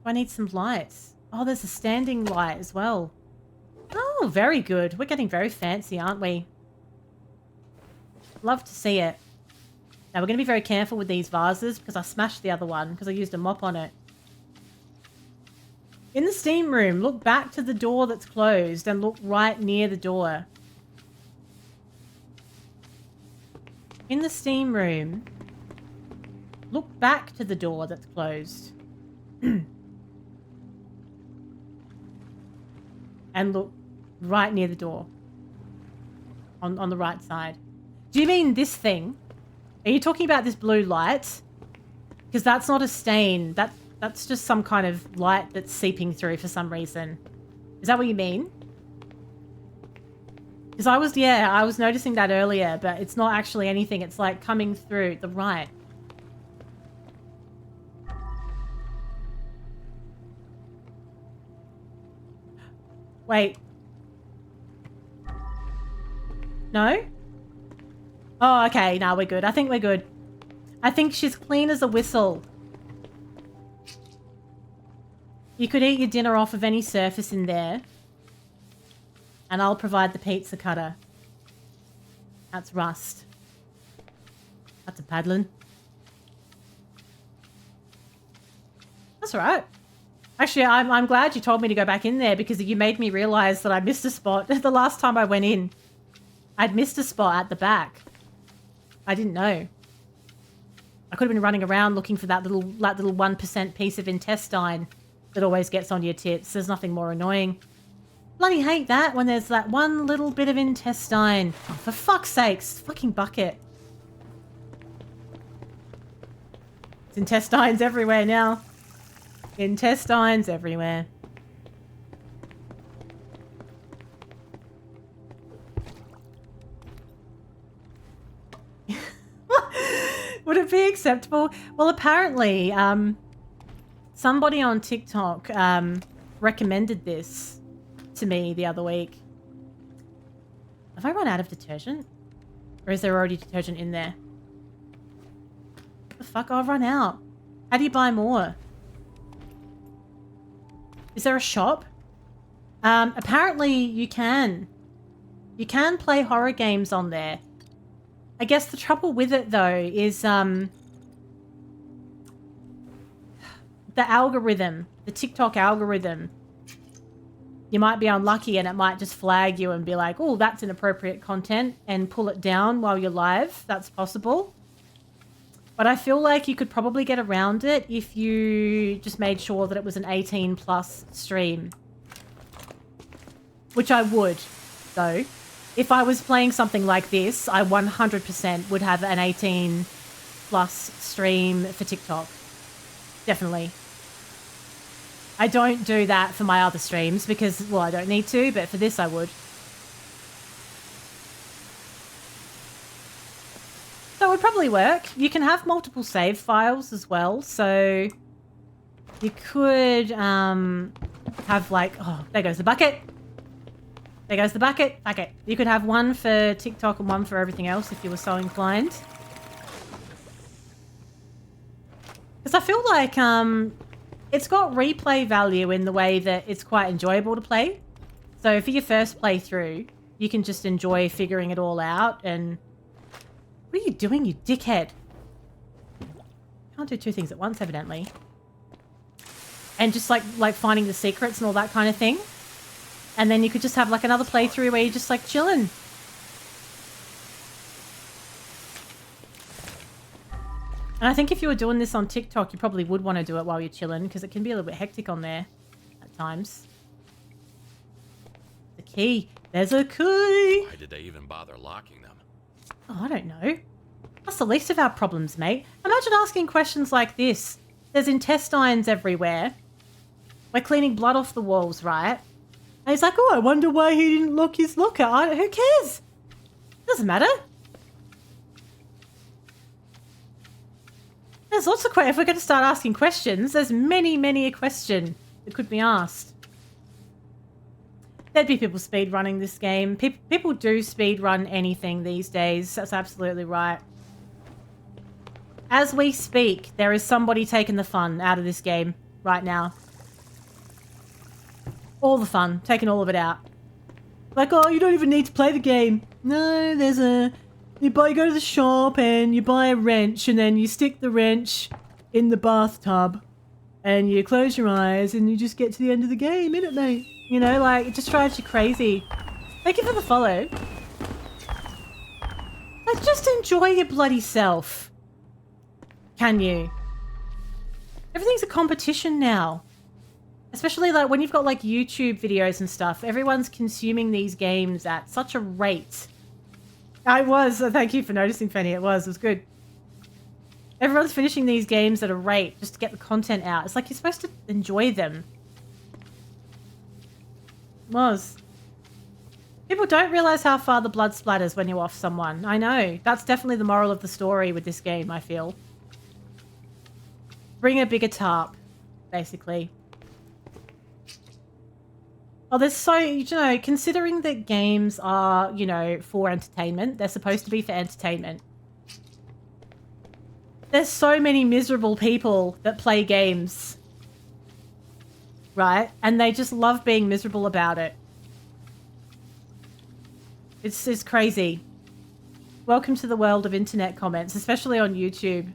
I need some lights. Oh, there's a standing light as well. Oh, very good. We're getting very fancy, aren't we? Love to see it. Now, we're going to be very careful with these vases because I smashed the other one because I used a mop on it. In the steam room, look back to the door that's closed and look right near the door. In the steam room, look back to the door that's closed. And look right near the door. On the right side. Do you mean this thing? Are you talking about this blue light? Because that's not a stain. That's just some kind of light that's seeping through for some reason. Is that what you mean? Because I was noticing that earlier, but it's not actually anything. It's like coming through the right. Wait. No? Oh, okay. Now we're good. I think we're good. I think she's clean as a whistle. You could eat your dinner off of any surface in there. And I'll provide the pizza cutter. That's rust. That's a paddling. That's all right. Actually, I'm glad you told me to go back in there because you made me realize that I missed a spot the last time I went in. I'd missed a spot at the back. I didn't know. I could have been running around looking for that little 1% piece of intestine that always gets on your tits. There's nothing more annoying. Bloody hate that when there's that one little bit of intestine. Oh, for fuck's sakes, fucking bucket. It's intestines everywhere now. Intestines everywhere. Would it be acceptable? Well, apparently, Somebody on TikTok recommended this to me the other week. Have I run out of detergent? Or is there already detergent in there? What the fuck? I've run out. How do you buy more? Is there a shop? Apparently you can. You can play horror games on there. I guess the trouble with it though is the algorithm, the TikTok algorithm. You might be unlucky and it might just flag you and be like, oh, that's inappropriate content, and pull it down while you're live. That's possible. But I feel like you could probably get around it if you just made sure that it was an 18 plus stream. Which I would, though. If I was playing something like this, I 100% would have an 18 plus stream for TikTok. Definitely. I don't do that for my other streams because, well, I don't need to, but for this I would. So it would probably work. You can have multiple save files as well, so you could have like, oh, there goes the bucket. There goes the bucket. Bucket. You could have one for TikTok and one for everything else if you were so inclined. Because I feel like it's got replay value in the way that it's quite enjoyable to play. So for your first playthrough, you can just enjoy figuring it all out. And what are you doing, you dickhead? Can't do two things at once, evidently. And just like finding the secrets and all that kind of thing. And then you could just have like another playthrough where you're just like chilling. And I think if you were doing this on TikTok, you probably would want to do it while you're chilling because it can be a little bit hectic on there at times. The key. There's a key. Why did they even bother locking them? Oh, I don't know. That's the least of our problems, mate. Imagine asking questions like this. There's intestines everywhere. We're cleaning blood off the walls, right? And he's like, oh, I wonder why he didn't lock his locker. Who cares? Doesn't matter. There's lots of questions. If we're going to start asking questions, there's many a question that could be asked. There'd be people speed running this game. People do speed run anything these days. That's absolutely right. As we speak, there is somebody taking the fun out of this game right now. All the fun. Taking all of it out. Like, oh, you don't even need to play the game. No, there's a... You go to the shop and you buy a wrench and then you stick the wrench in the bathtub and you close your eyes and you just get to the end of the game, innit, mate? You know, like, it just drives you crazy. Thank you for the follow. Like, just enjoy your bloody self. Can you? Everything's a competition now. Especially, like, when you've got, like, YouTube videos and stuff. Everyone's consuming these games at such a rate. I was. Thank you for noticing, Fanny. It was good. Everyone's finishing these games at a rate just to get the content out. It's like you're supposed to enjoy them. It was. People don't realize how far the blood splatters when you're off someone. I know. That's definitely the moral of the story with this game, I feel. Bring a bigger tarp, basically. Oh, there's so, you know, considering that games are, you know, for entertainment, they're supposed to be for entertainment. There's so many miserable people that play games, right? And they just love being miserable about it. It's crazy. Welcome to the world of internet comments, especially on YouTube.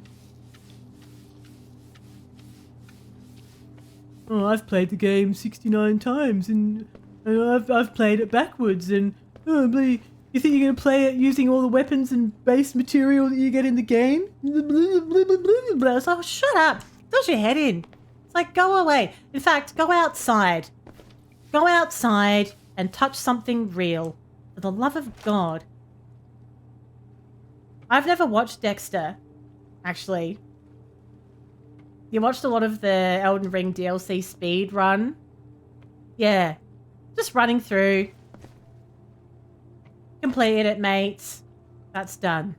Oh, I've played the game 69 times and I've played it backwards and oh, you think you're going to play it using all the weapons and base material that you get in the game? It's like, oh, shut up. Does your head in. It's like, go away. In fact, go outside. Go outside and touch something real. For the love of God. I've never watched Dexter, actually. You watched a lot of the Elden Ring DLC speed run? Yeah. Just running through. Completed it, mates. That's done.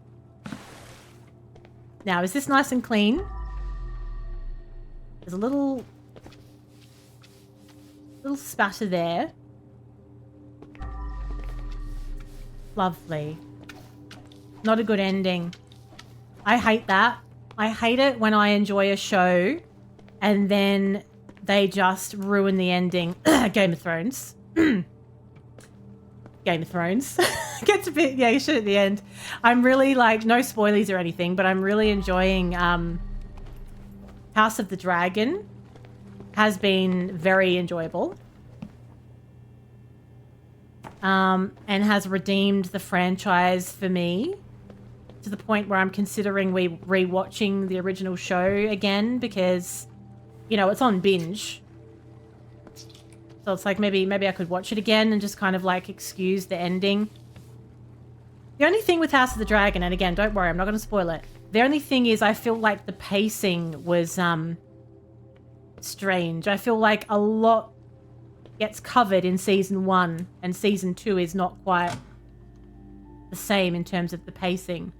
Now, is this nice and clean? There's a little Little spatter there. Lovely. Not a good ending. I hate that. I hate it when I enjoy a show and then they just ruin the ending. Game of Thrones. Game of Thrones. Gets a bit, yeah, you should at the end. I'm really like, no spoilies or anything, but I'm really enjoying House of the Dragon. Has been very enjoyable. And has redeemed the franchise for me to the point where I'm considering rewatching the original show again because, you know, it's on binge. So it's like maybe I could watch it again and just kind of like excuse the ending. The only thing with House of the Dragon, and again, don't worry, I'm not going to spoil it. The only thing is I feel like the pacing was strange. I feel like a lot gets covered in season 1 and season 2 is not quite the same in terms of the pacing.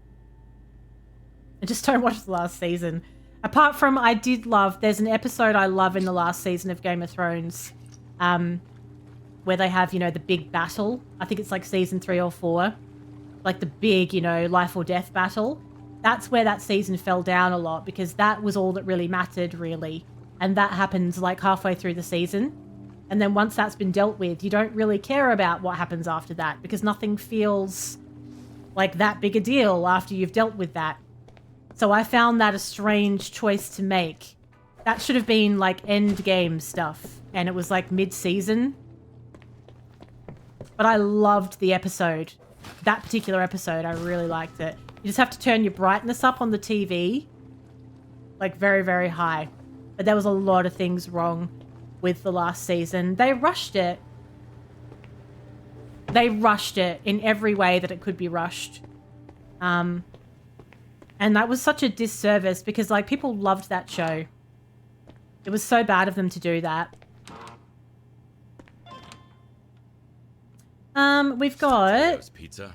I just don't watch the last season. Apart from there's an episode I love in the last season of Game of Thrones where they have, you know, the big battle. I think it's like season 3 or 4. Like the big, you know, life or death battle. That's where that season fell down a lot because that was all that really mattered, really. And that happens like halfway through the season. And then once that's been dealt with, you don't really care about what happens after that because nothing feels like that big a deal after you've dealt with that. So I found that a strange choice to make. That should have been like end game stuff. And it was like mid-season. But I loved the episode. That particular episode, I really liked it. You just have to turn your brightness up on the TV. Like very, very high. But there was a lot of things wrong with the last season. They rushed it. They rushed it in every way that it could be rushed. And that was such a disservice because like people loved that show. It was so bad of them to do that. We've got pizza.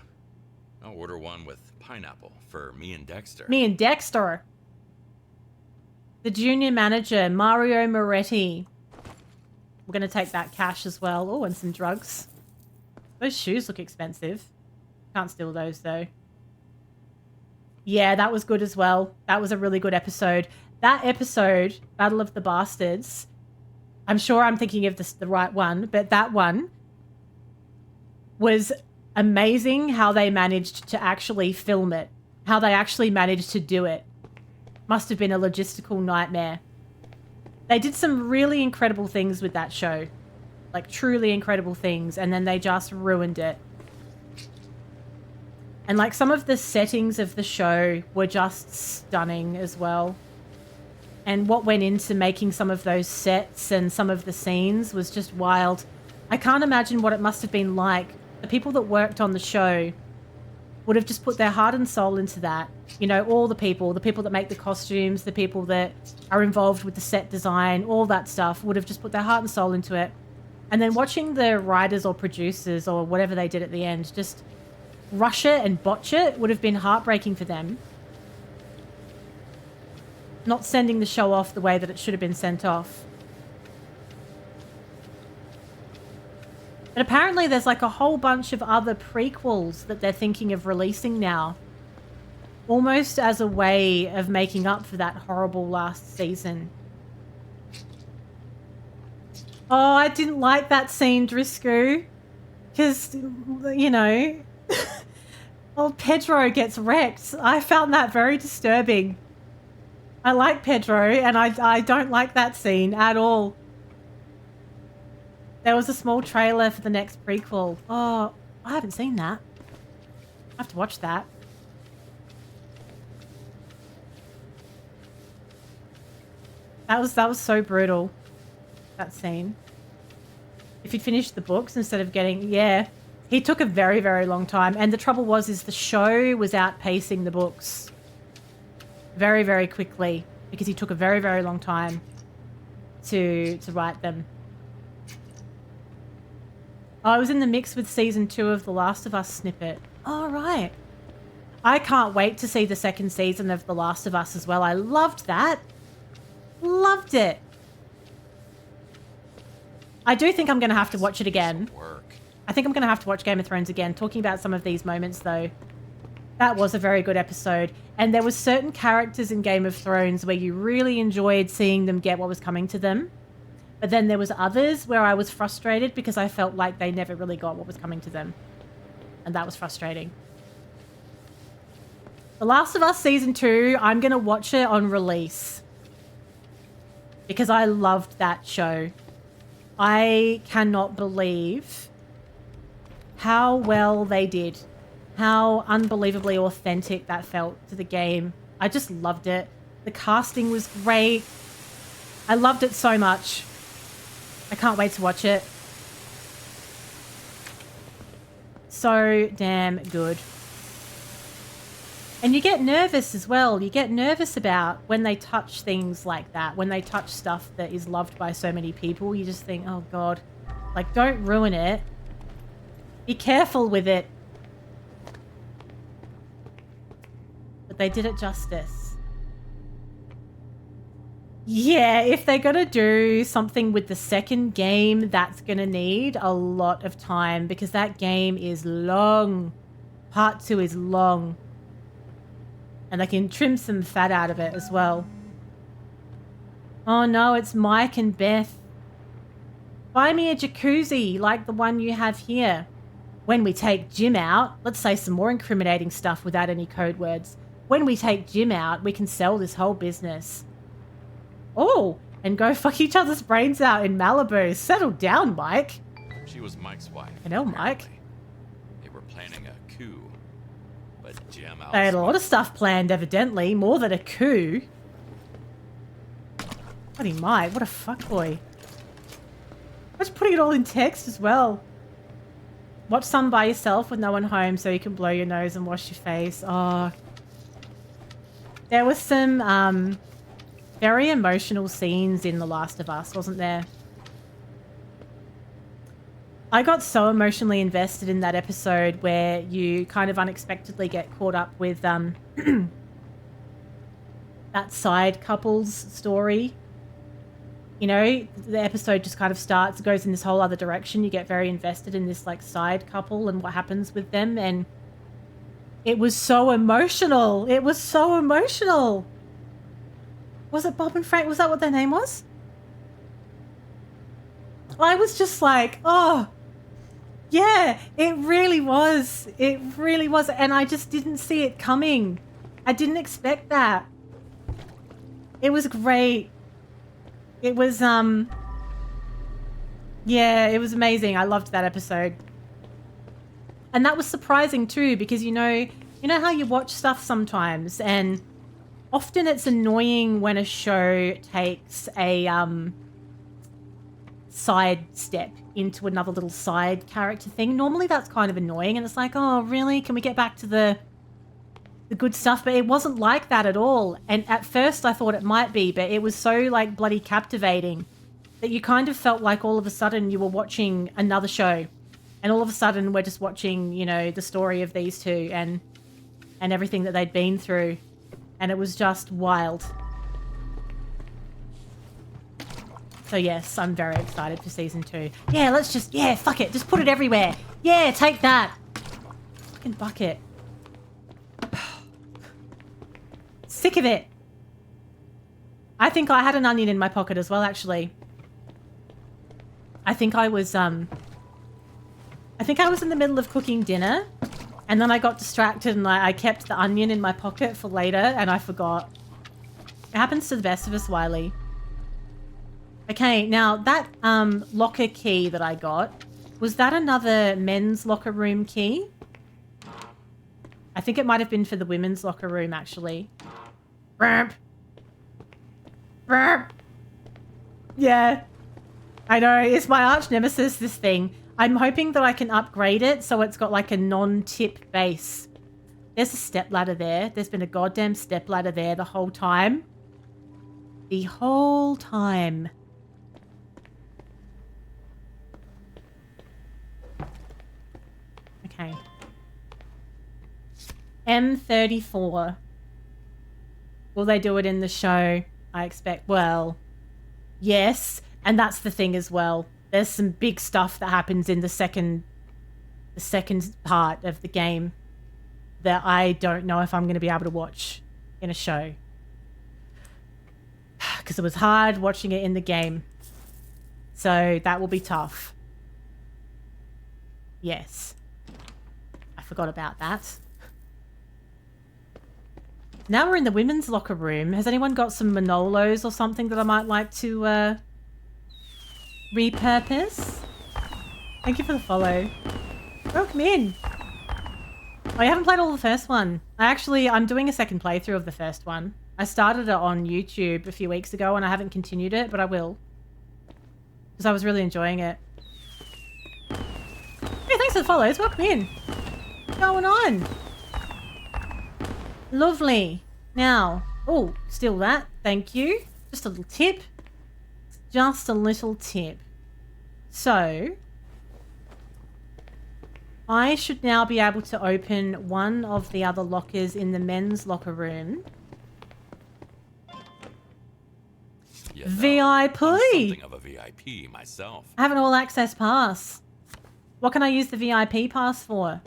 I'll order one with pineapple for me and Dexter. Me and Dexter. The junior manager, Mario Moretti. We're going to take that cash as well. Oh, and some drugs. Those shoes look expensive. Can't steal those, though. Yeah, that was good as well. That was a really good episode. That episode, Battle of the Bastards, I'm sure I'm thinking of the right one, but that one was amazing how they managed to actually film it. How they actually managed to do it. Must have been a logistical nightmare. They did some really incredible things with that show. Like, truly incredible things. And then they just ruined it. And, like, some of the settings of the show were just stunning as well. And what went into making some of those sets and some of the scenes was just wild. I can't imagine what it must have been like. The people that worked on the show would have just put their heart and soul into that. You know, all the people that make the costumes, the people that are involved with the set design, all that stuff would have just put their heart and soul into it. And then watching the writers or producers or whatever they did at the end just rush it and botch it would have been heartbreaking for them. Not sending the show off the way that it should have been sent off. But apparently there's like a whole bunch of other prequels that they're thinking of releasing now. Almost as a way of making up for that horrible last season. Oh, I didn't like that scene, Driscoll. Because, you know, old Pedro gets wrecked. I found that very disturbing. I like Pedro, and I don't like that scene at all. There was a small trailer for the next prequel. Oh, I haven't seen that. I have to watch that. That was so brutal, that scene. If he'd finished the books instead of getting... Yeah, he took a very, very long time. And the trouble is the show was outpacing the books very, very quickly because he took a very, very long time to write them. Oh, I was in the mix with season 2 of The Last of Us snippet. Oh, right. I can't wait to see the second season of The Last of Us as well. I loved that. Loved it. I do think I'm going to have to watch it again. Work. I think I'm going to have to watch Game of Thrones again. Talking about some of these moments, though, that was a very good episode. And there were certain characters in Game of Thrones where you really enjoyed seeing them get what was coming to them. But then there was others where I was frustrated because I felt like they never really got what was coming to them. And that was frustrating. The Last of Us Season 2, I'm going to watch it on release. Because I loved that show. I cannot believe how well they did. How unbelievably authentic that felt to the game. I just loved it. The casting was great. I loved it so much. I can't wait to watch it. So damn good. And you get nervous as well. You get nervous about when they touch things like that. When they touch stuff that is loved by so many people. You just think, oh God. Like, don't ruin it. Be careful with it. But they did it justice. Yeah, if they're going to do something with the second game, that's going to need a lot of time because that game is long. Part 2 is long. And they can trim some fat out of it as well. Oh no, it's Mike and Beth. Buy me a jacuzzi like the one you have here. When we take Jim out, let's say some more incriminating stuff without any code words. When we take Jim out, we can sell this whole business. Oh, and go fuck each other's brains out in Malibu. Settle down, Mike. She was Mike's wife. I know, Mike. apparently. They were planning a coup, but Jim They had a lot of stuff planned, evidently. More than a coup. Bloody Mike, what a fuckboy. I'm just putting it all in text as well. Watch some by yourself with no one home so you can blow your nose and wash your face. Oh. There was some, very emotional scenes in The Last of Us, wasn't there? I got so emotionally invested in that episode where you kind of unexpectedly get caught up with that side couple's story. You know, the episode just kind of starts, goes in this whole other direction. You get very invested in this like side couple and what happens with them. And it was so emotional. It was so emotional. Was it Bob and Frank? Was that what their name was? I was just like, oh, yeah, it really was. It really was. And I just didn't see it coming. I didn't expect that. It was great. It was, yeah, it was amazing. I loved that episode. And that was surprising too, because you know how you watch stuff sometimes and often it's annoying when a show takes a side step into another little side character thing. Normally that's kind of annoying and it's like, oh, really? Can we get back to the good stuff? But it wasn't like that at all. And at first I thought it might be, but it was so like bloody captivating that you kind of felt like all of a sudden you were watching another show. And all of a sudden we're just watching, you know, the story of these two and everything that they'd been through. And it was just wild. So yes, I'm very excited for season 2. Yeah, let's just, yeah, fuck it. Just put it everywhere. Yeah, take that. Fucking bucket. Sick of it. I think I had an onion in my pocket as well, actually. I think I was in the middle of cooking dinner and then I got distracted and I kept the onion in my pocket for later and I forgot. It happens to the best of us, Wiley. Okay, now that locker key that I got, was that another men's locker room key? I think it might have been for the women's locker room, actually. Burp. Burp. Yeah. I know, it's my arch nemesis, this thing. I'm hoping that I can upgrade it so it's got like a non-tip base. There's a stepladder there. There's been a goddamn stepladder there the whole time. The whole time. Okay. M34. Will they do it in the show? I expect. Well, yes. And that's the thing as well. there's some big stuff that happens in the second part of the game that I don't know if I'm going to be able to watch in a show. Because it was hard watching it in the game. So that will be tough. Yes. I forgot about that. Now we're in the women's locker room. Has anyone got some Manolos or something that I might like to repurpose? Thank you for the follow. Welcome in. Oh, you haven't played all the first one. I'm doing a second playthrough of the first one. I started it on YouTube a few weeks ago and I haven't continued it, but I will. Because I was really enjoying it. Hey, thanks for the follows. Welcome in. What's going on? Lovely. Now, oh, still that. Thank you. Just a little tip. Just a little tip. So, I should now be able to open one of the other lockers in the men's locker room. You know, VIP! I'm something of a VIP myself. I have an all-access pass. What can I use the VIP pass for?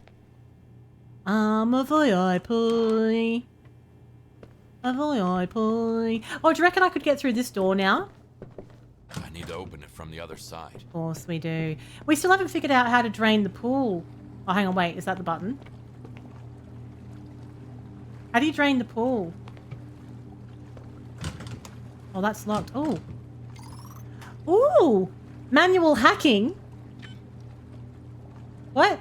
I'm a VIP. A VIP. Oh, do you reckon I could get through this door now? I need to open it from the other side. Of course we do. We still haven't figured out how to drain the pool. Oh, hang on, wait. Is that the button? How do you drain the pool? Oh, that's locked. Oh. Ooh! Manual hacking? What?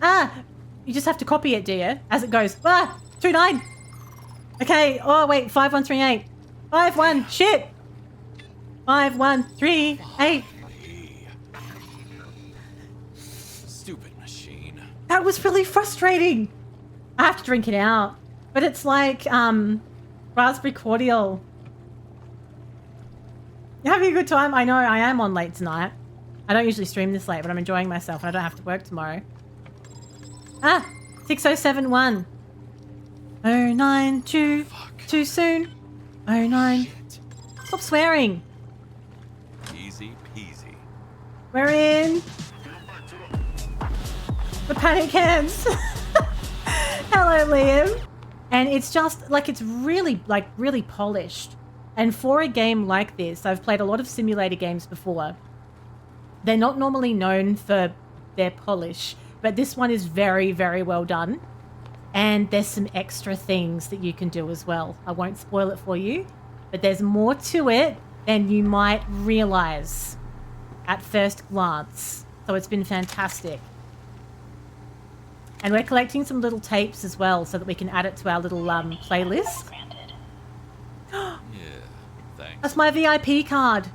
Ah! You just have to copy it, do you? As it goes. Ah! 2-9! Okay. Oh, wait. 5138. 5-1. Shit! 5138. Stupid machine. That was really frustrating. I have to drink it out. But it's like, raspberry cordial. You having a good time? I know I am on late tonight. I don't usually stream this late, but I'm enjoying myself and I don't have to work tomorrow. Ah! 6071. 092. Fuck. Too soon. 09. Shit. Stop swearing. Easy peasy. We're in the panic hands. Hello, Liam. And it's just like, it's really polished. And for a game like this, I've played a lot of simulator games before. They're not normally known for their polish, but this one is very, very well done. And there's some extra things that you can do as well. I won't spoil it for you, but there's more to it than you might realize at first glance. So it's been fantastic. And we're collecting some little tapes as well so that we can add it to our little playlist. Granted. Yeah, thanks. That's my VIP card.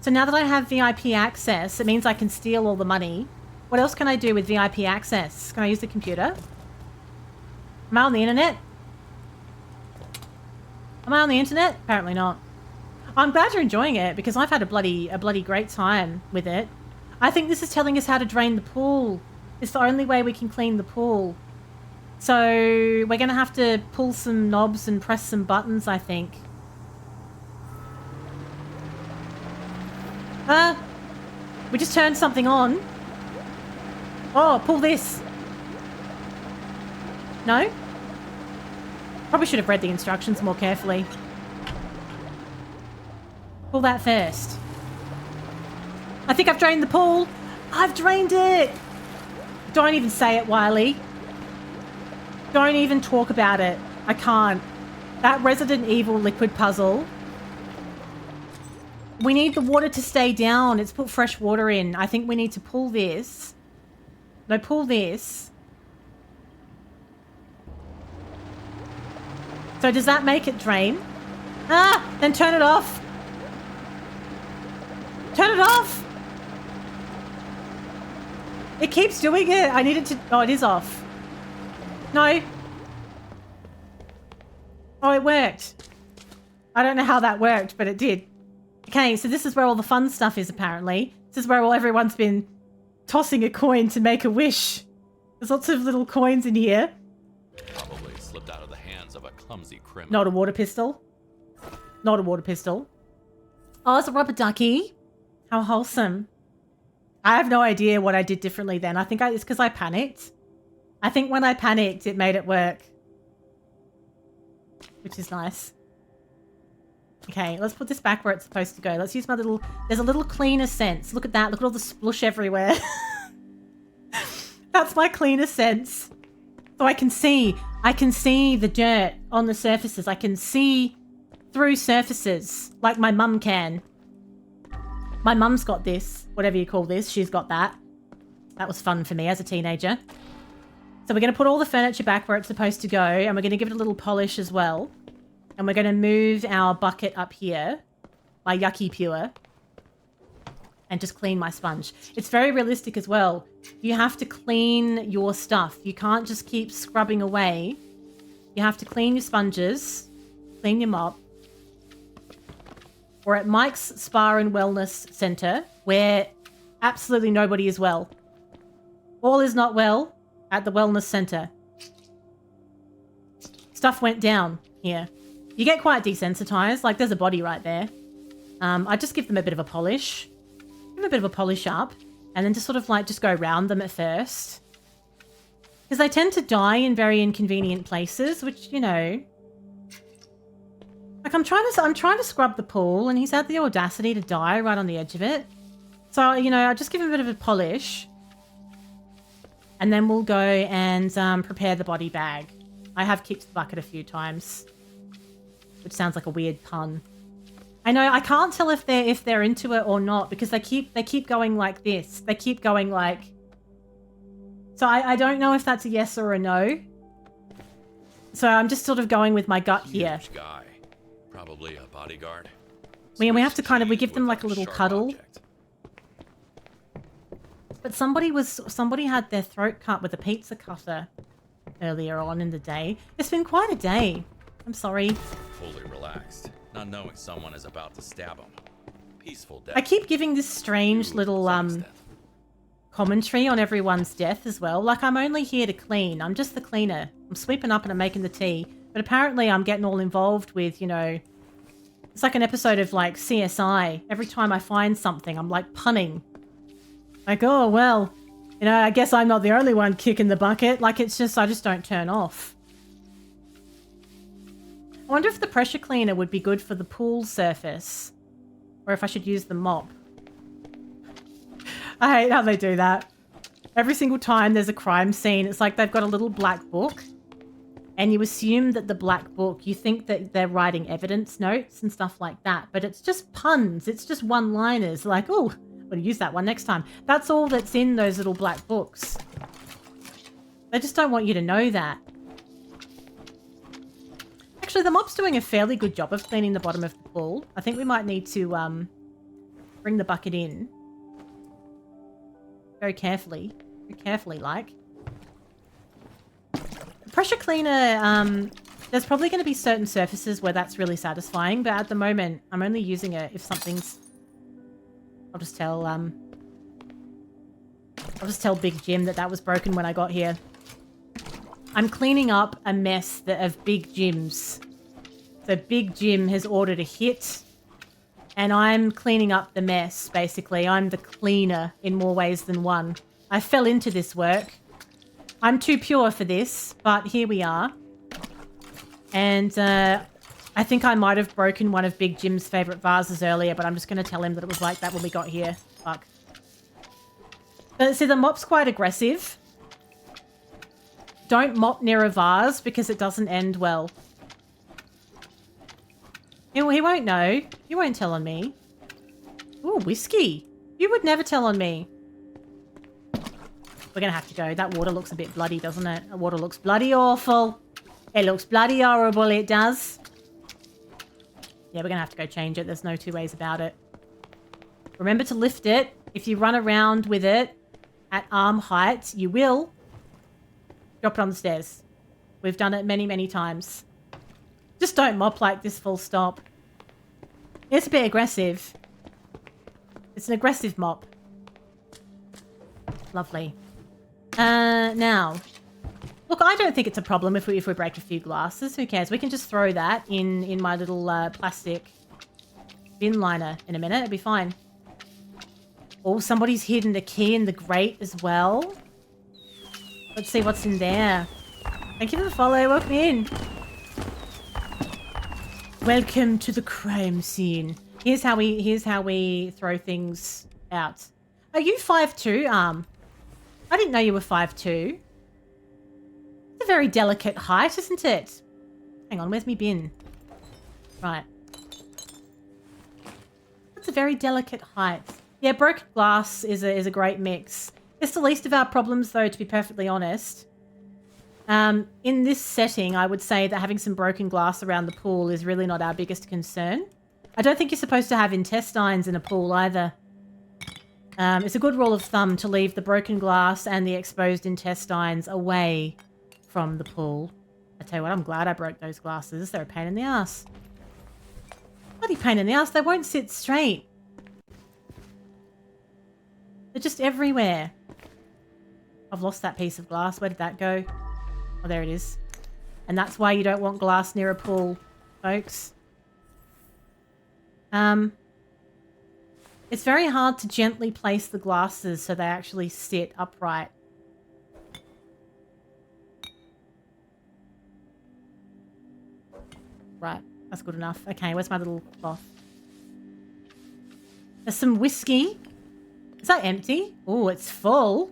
So now that I have VIP access, it means I can steal all the money. What else can I do with VIP access? Can I use the computer? Am I on the internet? Am I on the internet? Apparently not. I'm glad you're enjoying it because I've had a bloody great time with it. I think this is telling us how to drain the pool. It's the only way we can clean the pool. So we're going to have to pull some knobs and press some buttons, I think. We just turned something on. Oh, pull this. No? Probably should have read the instructions more carefully. Pull that first. I think I've drained the pool. I've drained it. Don't even say it, Wiley. Don't even talk about it. I can't. That Resident Evil liquid puzzle. We need the water to stay down. It's put fresh water in. I think we need to pull this. No, pull this. So does that make it drain? Ah! Then turn it off. Turn it off. It keeps doing it. I need it to... Oh, it is off. No. Oh, it worked. I don't know how that worked, but it did. Okay, so this is where all the fun stuff is, apparently. This is where everyone's been tossing a coin to make a wish. There's lots of little coins in here. Probably slipped out of the hands of a clumsy criminal. Not a water pistol. Not a water pistol. Oh, it's a rubber ducky. How wholesome. I have no idea what I did differently then. I think it's because I panicked. I think when I panicked, it made it work. Which is nice. Okay, let's put this back where it's supposed to go. Let's use my little... There's a little cleaner sense. Look at that. Look at all the splush everywhere. That's my cleaner sense. So I can see the dirt on the surfaces. I can see through surfaces like my mum can. My mum's got this, whatever you call this. She's got that. That was fun for me as a teenager. So we're going to put all the furniture back where it's supposed to go, and we're going to give it a little polish as well. And we're going to move our bucket up here, my Yucky Pure, and just clean my sponge. It's very realistic as well. You have to clean your stuff. You can't just keep scrubbing away. You have to clean your sponges, clean your mop. We're at Mike's Spa and Wellness Centre, where absolutely nobody is well. All is not well at the Wellness Centre. Stuff went down here. You get quite desensitized. Like, there's a body right there. I just give them a bit of a polish. Give them a bit of a polish up. And then just sort of like just go around them at first. Because they tend to die in very inconvenient places, which, you know... Like, I'm trying to scrub the pool, and he's had the audacity to die right on the edge of it. So, you know, I'll just give him a bit of a polish. And then we'll go and prepare the body bag. I have kicked the bucket a few times. Which sounds like a weird pun. I know, I can't tell if they're into it or not, because they keep going like this. They keep going like... So I don't know if that's a yes or a no. So I'm just sort of going with my gut here. Huge guy. Probably a bodyguard. We have to kind of, we give them like a little cuddle. Object. But somebody had their throat cut with a pizza cutter earlier on in the day. It's been quite a day. I'm sorry. Fully relaxed, not knowing someone is about to stab him. Peaceful death. I keep giving this strange little commentary on everyone's death as well. Like, I'm only here to clean. I'm just the cleaner. I'm sweeping up and I'm making the tea. But apparently I'm getting all involved with, you know... It's like an episode of, like, CSI. Every time I find something, I'm, like, punning. Like, oh, well, you know, I guess I'm not the only one kicking the bucket. Like, it's just, I just don't turn off. I wonder if the pressure cleaner would be good for the pool surface. Or if I should use the mop. I hate how they do that. Every single time there's a crime scene, it's like they've got a little black book. And you assume that the black book, you think that they're writing evidence notes and stuff like that. But it's just puns. It's just one-liners. Like, oh, we'll use that one next time. That's all that's in those little black books. They just don't want you to know that. Actually, the mop's doing a fairly good job of cleaning the bottom of the pool. I think we might need to bring the bucket in. Very carefully. Very carefully, like. Pressure cleaner, there's probably going to be certain surfaces where that's really satisfying, but at the moment, I'm only using it if something's... I'll just tell Big Jim that was broken when I got here. I'm cleaning up a mess of Big Jim's. So Big Jim has ordered a hit, and I'm cleaning up the mess, basically. I'm the cleaner in more ways than one. I fell into this work. I'm too pure for this, but here we are. And I think I might have broken one of Big Jim's favourite vases earlier, but I'm just going to tell him that it was like that when we got here. Fuck. But see, the mop's quite aggressive. Don't mop near a vase because it doesn't end well. He won't know. You won't tell on me. Ooh, whiskey. You would never tell on me. We're going to have to go. That water looks a bit bloody, doesn't it? That water looks bloody awful. It looks bloody horrible, it does. Yeah, we're going to have to go change it. There's no two ways about it. Remember to lift it. If you run around with it at arm height, you will drop it on the stairs. We've done it many, many times. Just don't mop like this, full stop. It's a bit aggressive. It's an aggressive mop. Lovely. Now, look, I don't think it's a problem if we break a few glasses. Who cares? We can just throw that in my little plastic bin liner in a minute. It'll be fine. Oh, somebody's hidden a key in the grate as well. Let's see what's in there. Thank you for the follow. Welcome in. Welcome to the crime scene. Here's how we throw things out. Are you 5'2", I didn't know you were 5'2". It's a very delicate height, isn't it? Hang on, where's me bin? Right. That's a very delicate height. Yeah, broken glass is a great mix. It's the least of our problems, though, to be perfectly honest. In this setting, I would say that having some broken glass around the pool is really not our biggest concern. I don't think you're supposed to have intestines in a pool either. It's a good rule of thumb to leave the broken glass and the exposed intestines away from the pool. I tell you what, I'm glad I broke those glasses. They're a pain in the ass. Bloody pain in the ass. They won't sit straight. They're just everywhere. I've lost that piece of glass. Where did that go? Oh, there it is. And that's why you don't want glass near a pool, folks. It's very hard to gently place the glasses so they actually sit upright. Right, that's good enough. Okay, where's my little cloth? There's some whiskey. Is that empty? Oh, it's full.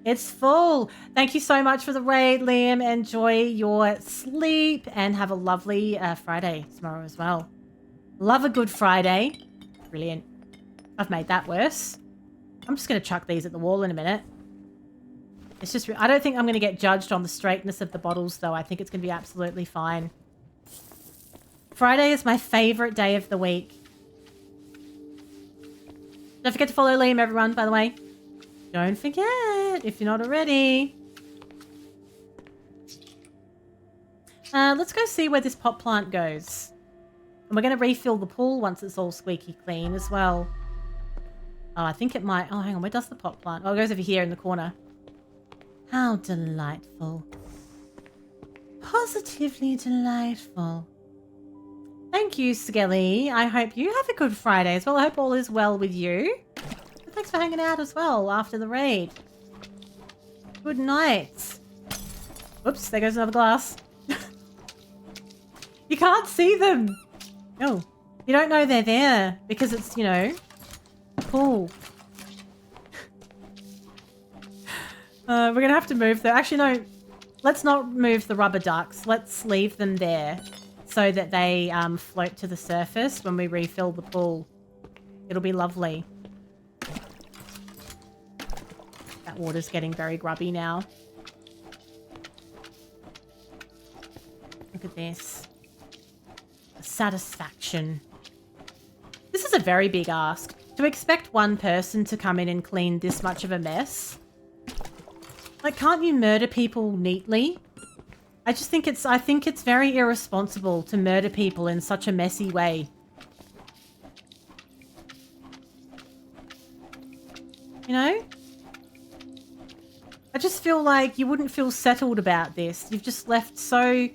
It's full. Thank you so much for the raid, Liam. Enjoy your sleep and have a lovely Friday tomorrow as well. Love a good Friday. Brilliant. I've made that worse. I'm just going to chuck these at the wall in a minute. It's just... I don't think I'm going to get judged on the straightness of the bottles, though. I think it's going to be absolutely fine. Friday is my favourite day of the week. Don't forget to follow Liam, everyone, by the way. Don't forget, if you're not already. Let's go see where this pot plant goes. And we're going to refill the pool once it's all squeaky clean as well. Oh, I think it might... Oh, hang on. Where does the pot plant... Oh, it goes over here in the corner. How delightful. Positively delightful. Thank you, Skelly. I hope you have a good Friday as well. I hope all is well with you. And thanks for hanging out as well after the raid. Good night. Oops, there goes another glass. You can't see them. No. You don't know they're there because it's, you know, cool. We're going to have to move them. Actually, no. Let's not move the rubber ducks. Let's leave them there so that they float to the surface when we refill the pool. It'll be lovely. That water's getting very grubby now. Look at this. Satisfaction. This is a very big ask. To expect one person to come in and clean this much of a mess. Like, can't you murder people neatly? I think it's very irresponsible to murder people in such a messy way. You know? I just feel like you wouldn't feel settled about this. You've just left so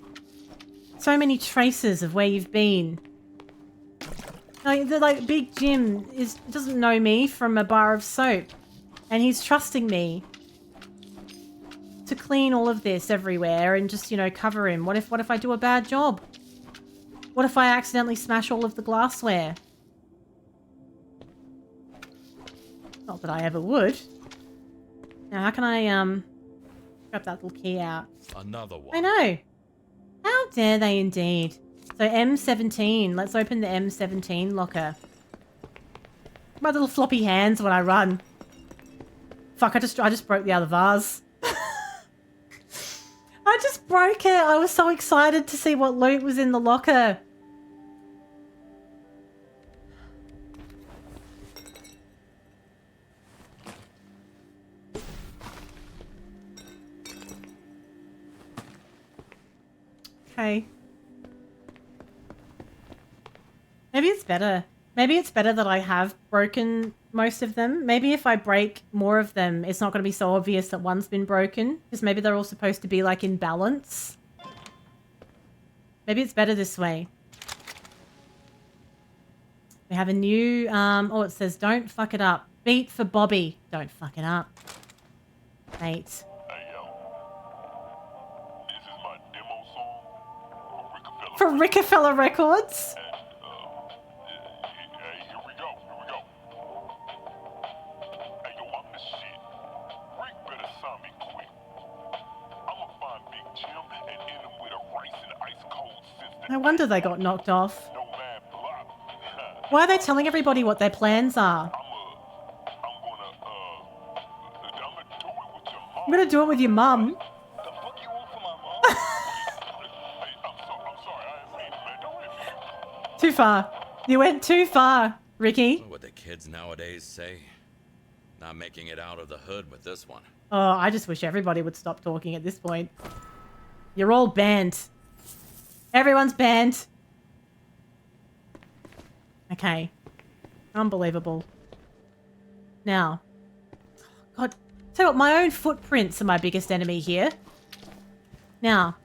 many traces of where you've been. Like Big Jim doesn't know me from a bar of soap, and he's trusting me to clean all of this everywhere and just, you know, cover him. What if I do a bad job? What if I accidentally smash all of the glassware? Not that I ever would. Now, how can I grab that little key out? Another one. I know. How dare they indeed. So M17. Let's open the M17 locker. My little floppy hands when I run. Fuck, I just broke the other vase. I just broke it. I was so excited to see what loot was in the locker. Okay. Maybe it's better. Maybe it's better that I have broken most of them. Maybe if I break more of them, it's not going to be so obvious that one's been broken. Because maybe they're all supposed to be, like, in balance. Maybe it's better this way. We have a new... oh, it says, don't fuck it up. Beat for Bobby. Don't fuck it up. Mate. Hey, yo. This is my demo song For Rockefeller Records? And, hey, here we go. Hey, yo, I'm the shit. Rick better sign me quick. I'ma find Big Jim and end him with a rice and ice cold sister. No wonder they got knocked off. No man block. Why are they telling everybody what their plans are? I'm gonna do it with your mum. The fuck you want from my mom? Hey, I'm sorry. I didn't mean it, man. Don't hit me. Too far. You went too far, Ricky. What the kids nowadays say. Not making it out of the hood with this one. Oh, I just wish everybody would stop talking at this point. You're all banned. Everyone's banned. Okay. Unbelievable. Now. God. Tell you what, my own footprints are my biggest enemy here. Now.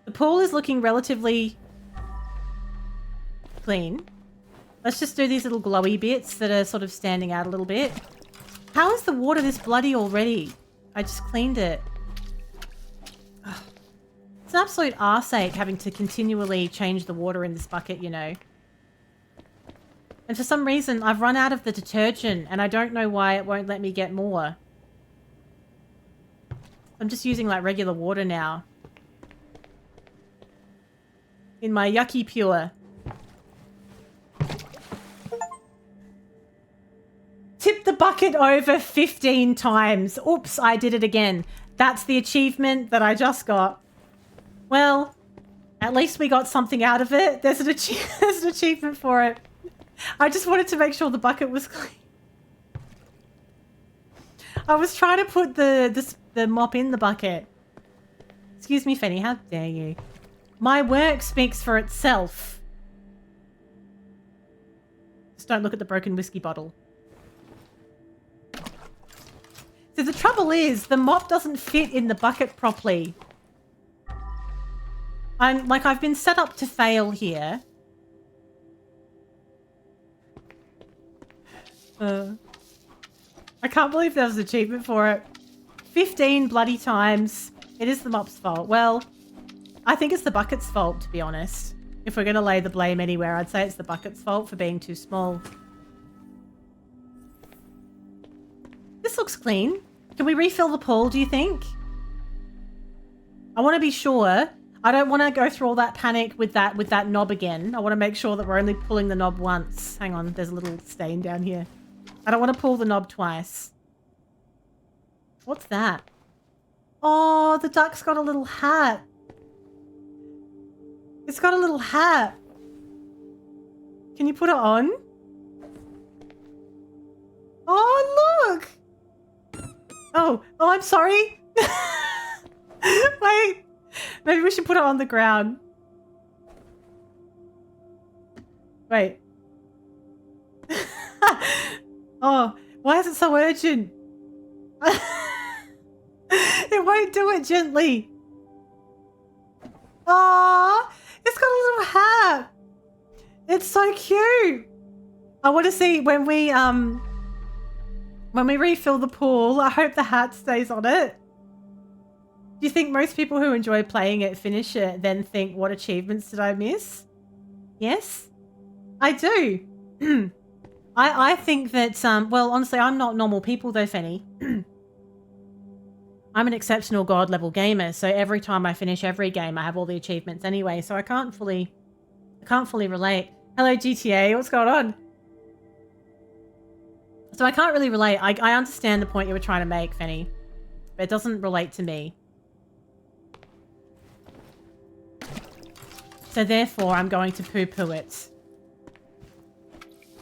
The pool is looking relatively clean. Let's just do these little glowy bits that are sort of standing out a little bit. How is the water this bloody already? I just cleaned it. Ugh. It's an absolute arseache having to continually change the water in this bucket, you know. And for some reason, I've run out of the detergent and I don't know why it won't let me get more. I'm just using like regular water now. In my Yucky Pure. Tip the bucket over 15 times. Oops, I did it again. That's the achievement that I just got. Well, at least we got something out of it. There's an achievement for it. I just wanted to make sure the bucket was clean. I was trying to put the mop in the bucket. Excuse me, Fenny, how dare you? My work speaks for itself. Just don't look at the broken whiskey bottle. So the trouble is, the mop doesn't fit in the bucket properly. I've been set up to fail here. I can't believe there was an achievement for it. 15 bloody times. It is the mop's fault. Well, I think it's the bucket's fault, to be honest. If we're going to lay the blame anywhere, I'd say it's the bucket's fault for being too small. This looks clean. Can we refill the pool, do you think? I want to be sure. I don't want to go through all that panic with that knob again. I want to make sure that we're only pulling the knob once. Hang on, there's a little stain down here. I don't want to pull the knob twice. What's that? Oh, the duck's got a little hat. It's got a little hat. Can you put it on? Oh, look. Oh, I'm sorry. Wait. Maybe we should put it on the ground. Wait. Oh, why is it so urgent? It won't do it gently. Oh, it's got a little hat. It's so cute. I want to see when we refill the pool. I hope the hat stays on it. Do you think most people who enjoy playing it finish it, then think, what achievements did I miss? Yes, I do. I think that, well, honestly, I'm not normal people though, Fenny. I'm an exceptional god level gamer, so every time I finish every game, I have all the achievements anyway, so I can't fully relate. Hello, GTA, what's going on? So I can't really relate. I understand the point you were trying to make, Fenny, but it doesn't relate to me. So therefore, I'm going to poo-poo it.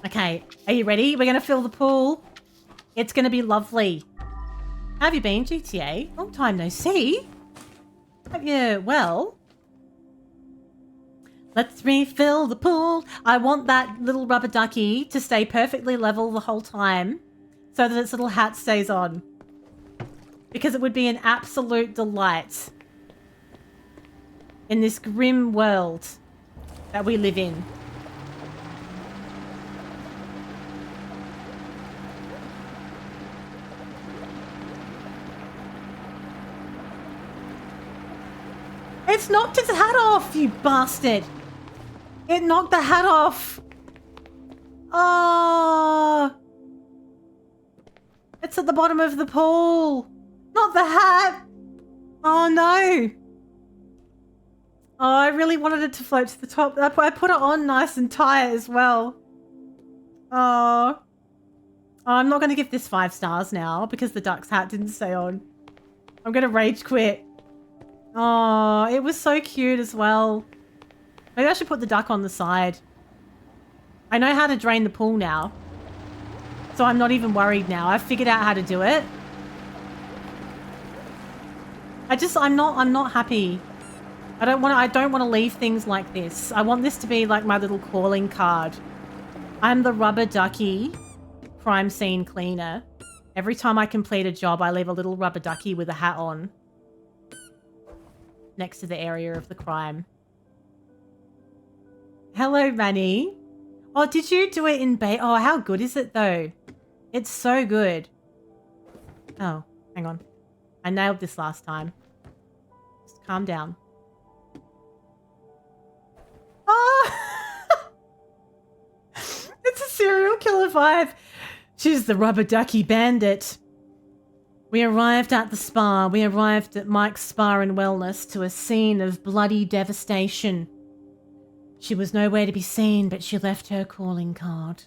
Okay, are you ready? We're going to fill the pool. It's going to be lovely. How have you been, GTA? Long time no see. Have you, well... Let's refill the pool. I want that little rubber ducky to stay perfectly level the whole time so that its little hat stays on. Because it would be an absolute delight in this grim world that we live in. It's knocked its hat off, you bastard. It knocked the hat off. Oh. It's at the bottom of the pool. Not the hat. Oh, no. Oh, I really wanted it to float to the top. I put it on nice and tight as well. Oh. I'm not going to give this 5 stars now because the duck's hat didn't stay on. I'm going to rage quit. Oh, it was so cute as well. Maybe I should put the duck on the side. I know how to drain the pool now. So I'm not even worried now. I've figured out how to do it. I'm not happy. I don't want to leave things like this. I want this to be like my little calling card. I'm the rubber ducky crime scene cleaner. Every time I complete a job, I leave a little rubber ducky with a hat on next to the area of the crime. Hello, Manny. Oh, did you do it in bait? Oh, how good is it though? It's so good. Oh, hang on. I nailed this last time. Just calm down. Oh! It's a serial killer vibe. She's the rubber ducky bandit. We arrived at the spa. We arrived at Mike's Spa and Wellness to a scene of bloody devastation. She was nowhere to be seen, but she left her calling card.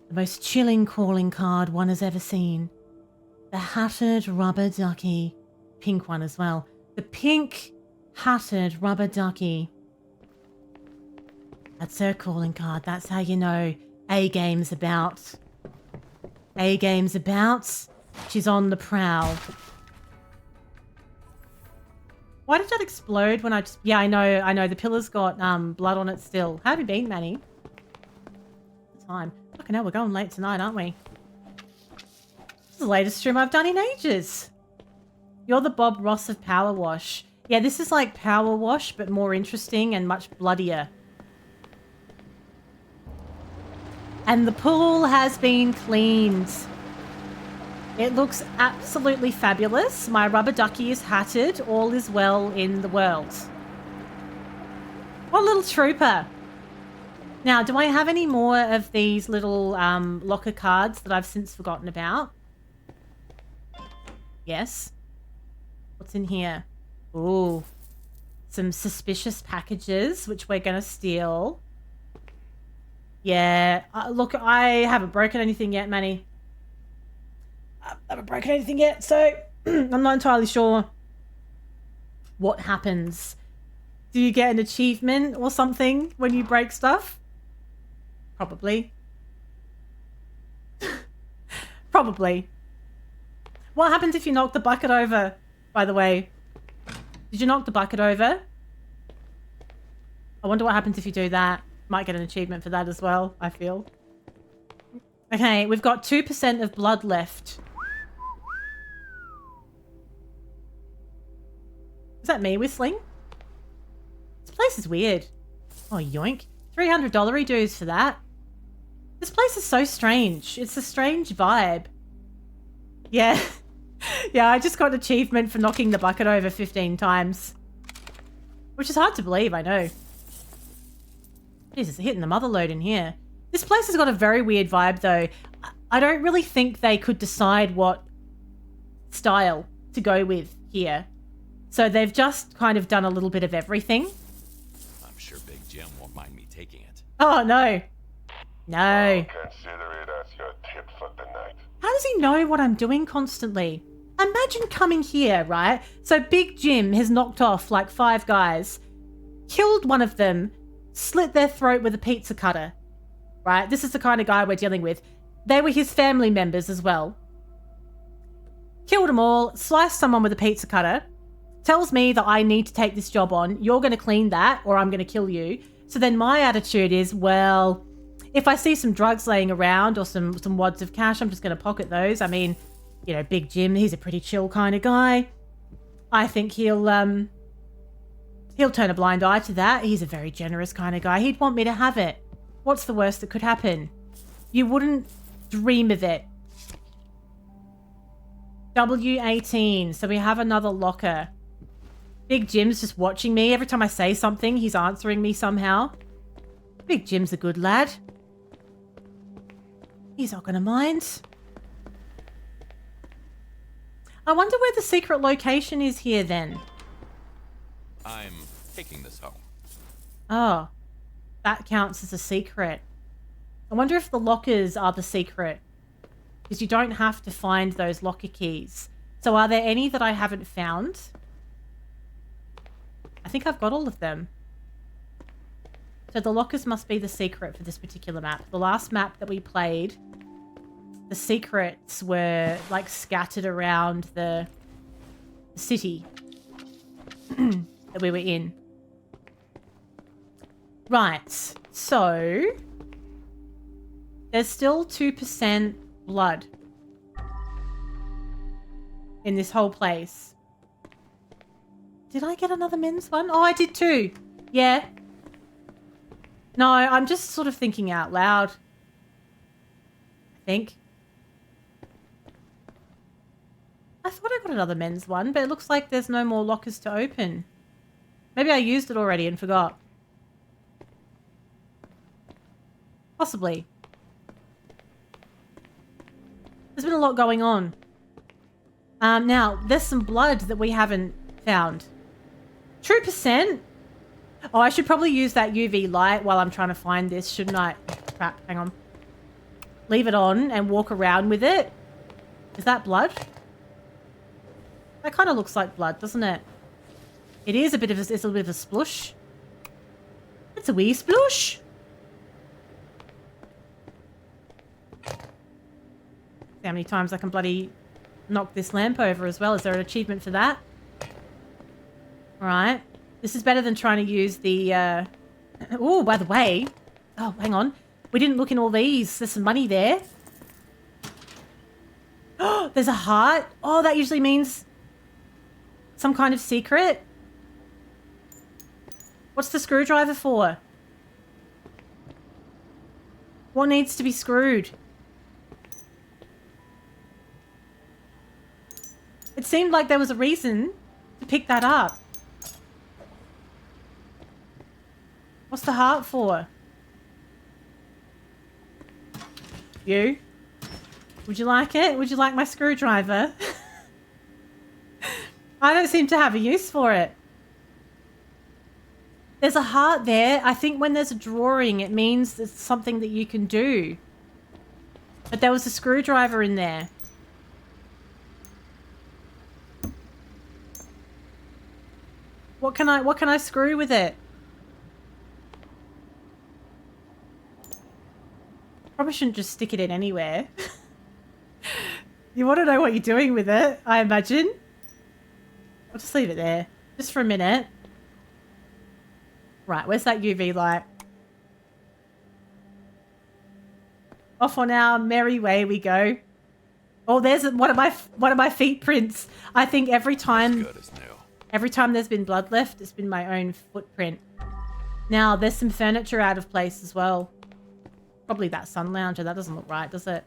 The most chilling calling card one has ever seen. The hatted rubber ducky. Pink one as well. The pink hatted rubber ducky. That's her calling card. That's how you know A-game's about. A-game's about. She's on the prowl. Why did that explode when I just... Yeah, I know. The pillar's got blood on it still. How have you been, Manny? Time. Fucking hell, we're going late tonight, aren't we? This is the latest stream I've done in ages. You're the Bob Ross of Power Wash. Yeah, this is like Power Wash, but more interesting and much bloodier. And the pool has been cleaned. It looks absolutely fabulous. My rubber ducky is hatted. All is well in the world. What a little trooper. Now, do I have any more of these little locker cards that I've since forgotten about? Yes. What's in here? Ooh. Some suspicious packages, which we're going to steal. Yeah. Look, I haven't broken anything yet, Manny. I haven't broken anything yet, so I'm not entirely sure what happens. Do you get an achievement or something when you break stuff? Probably. Probably. What happens if you knock the bucket over, by the way? Did you knock the bucket over? I wonder what happens if you do that. Might get an achievement for that as well, I feel. Okay, we've got 2% of blood left. Is that me whistling? This place is weird. Oh, yoink. $300 dues for that. This place is so strange. It's a strange vibe. Yeah. Yeah, I just got an achievement for knocking the bucket over 15 times. Which is hard to believe, I know. Jesus, hitting the mother load in here. This place has got a very weird vibe, though. I don't really think they could decide what style to go with here. So they've just kind of done a little bit of everything. I'm sure Big Jim won't mind me taking it. Oh, no. No. Consider it as your tip for the night. How does he know what I'm doing constantly? Imagine coming here, right? So Big Jim has knocked off like 5 guys, killed one of them, slit their throat with a pizza cutter, right? This is the kind of guy we're dealing with. They were his family members as well. Killed them all, sliced someone with a pizza cutter, tells me that I need to take this job on. You're going to clean that or I'm going to kill you. So then my attitude is, well, if I see some drugs laying around or some wads of cash, I'm just going to pocket those. I mean, you know, Big Jim, he's a pretty chill kind of guy. I think he'll turn a blind eye to that. He's a very generous kind of guy. He'd want me to have it. What's the worst that could happen? You wouldn't dream of it. W18. So we have another locker. Big Jim's just watching me. Every time I say something, he's answering me somehow. Big Jim's a good lad. He's not going to mind. I wonder where the secret location is here then. I'm taking this home. Oh, that counts as a secret. I wonder if the lockers are the secret. Because you don't have to find those locker keys. So are there any that I haven't found? I think I've got all of them. So the lockers must be the secret for this particular map. The last map that we played, the secrets were like scattered around the city that we were in. Right, so there's still 2% blood in this whole place. Did I get another men's one? Oh, I did too. Yeah. No, I'm just sort of thinking out loud. I think. I thought I got another men's one, but it looks like there's no more lockers to open. Maybe I used it already and forgot. Possibly. There's been a lot going on. Now, there's some blood that we haven't found. True percent. Oh, I should probably use that UV light while I'm trying to find this, shouldn't I? Crap, hang on. Leave it on and walk around with it. Is that blood? That kind of looks like blood, doesn't it? It is a bit of a, it's a bit of a splush. It's a wee splush. See how many times I can bloody knock this lamp over as well. Is there an achievement for that? Alright. This is better than trying to use the, Oh, by the way. Oh, hang on. We didn't look in all these. There's some money there. Oh, there's a heart. Oh, that usually means some kind of secret. What's the screwdriver for? What needs to be screwed? It seemed like there was a reason to pick that up. What's the heart for? You? Would you like it? Would you like my screwdriver? I don't seem to have a use for it. There's a heart there. I think when there's a drawing, it means it's something that you can do. But there was a screwdriver in there. What can I screw with it? Probably shouldn't just stick it in anywhere. You want to know what you're doing with it, I imagine. I'll just leave it there. Just for a minute. Right, where's that UV light? Off on our merry way we go. Oh, there's one of my feet prints. I think every time there's been blood left, it's been my own footprint. Now, there's some furniture out of place as well. Probably that sun lounger. That doesn't look right, does it?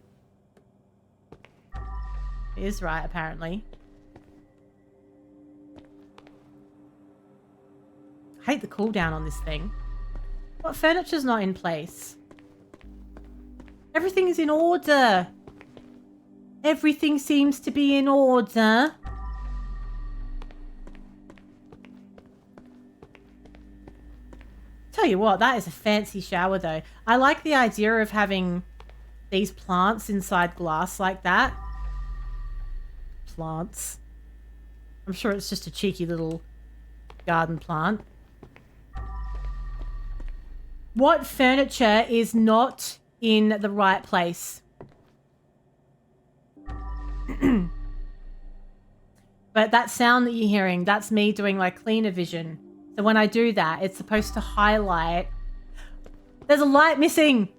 It is right, apparently. I hate the cooldown on this thing. What furniture's not in place? Everything is in order. Everything seems to be in order. Tell you what, that is a fancy shower though. I like the idea of having these plants inside glass like that. Plants. I'm sure it's just a cheeky little garden plant. What furniture is not in the right place? But that sound that you're hearing, that's me doing like cleaner vision. So when I do that, it's supposed to highlight. There's a light missing.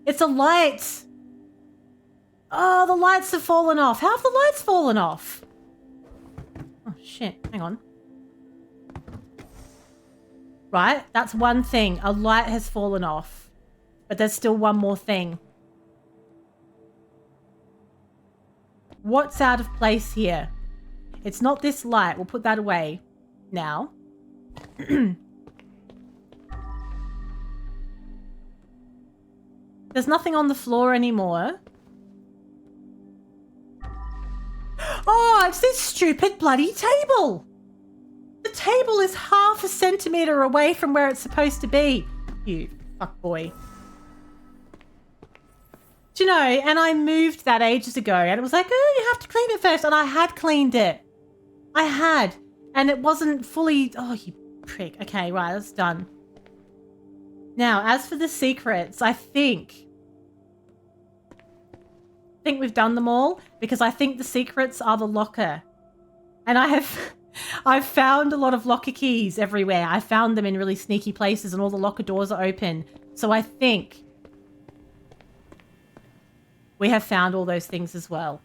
It's a light. Oh, the lights have fallen off. How have the lights fallen off? Oh, shit. Hang on. Right, that's one thing. A light has fallen off. But there's still one more thing. What's out of place here? It's not this light. We'll put that away. now. There's nothing on the floor anymore. Oh, it's this stupid bloody table. The table is half a centimetre away from where it's supposed to be. You fuck boy. Do you know, and I moved that ages ago and it was like, oh, you have to clean it first. And I had cleaned it. I had. And it wasn't fully... Oh, you prick. Okay, right, that's done. Now, as for the secrets, I think we've done them all because I think the secrets are the locker. And I've found a lot of locker keys everywhere. I found them in really sneaky places and all the locker doors are open. So I think we have found all those things as well.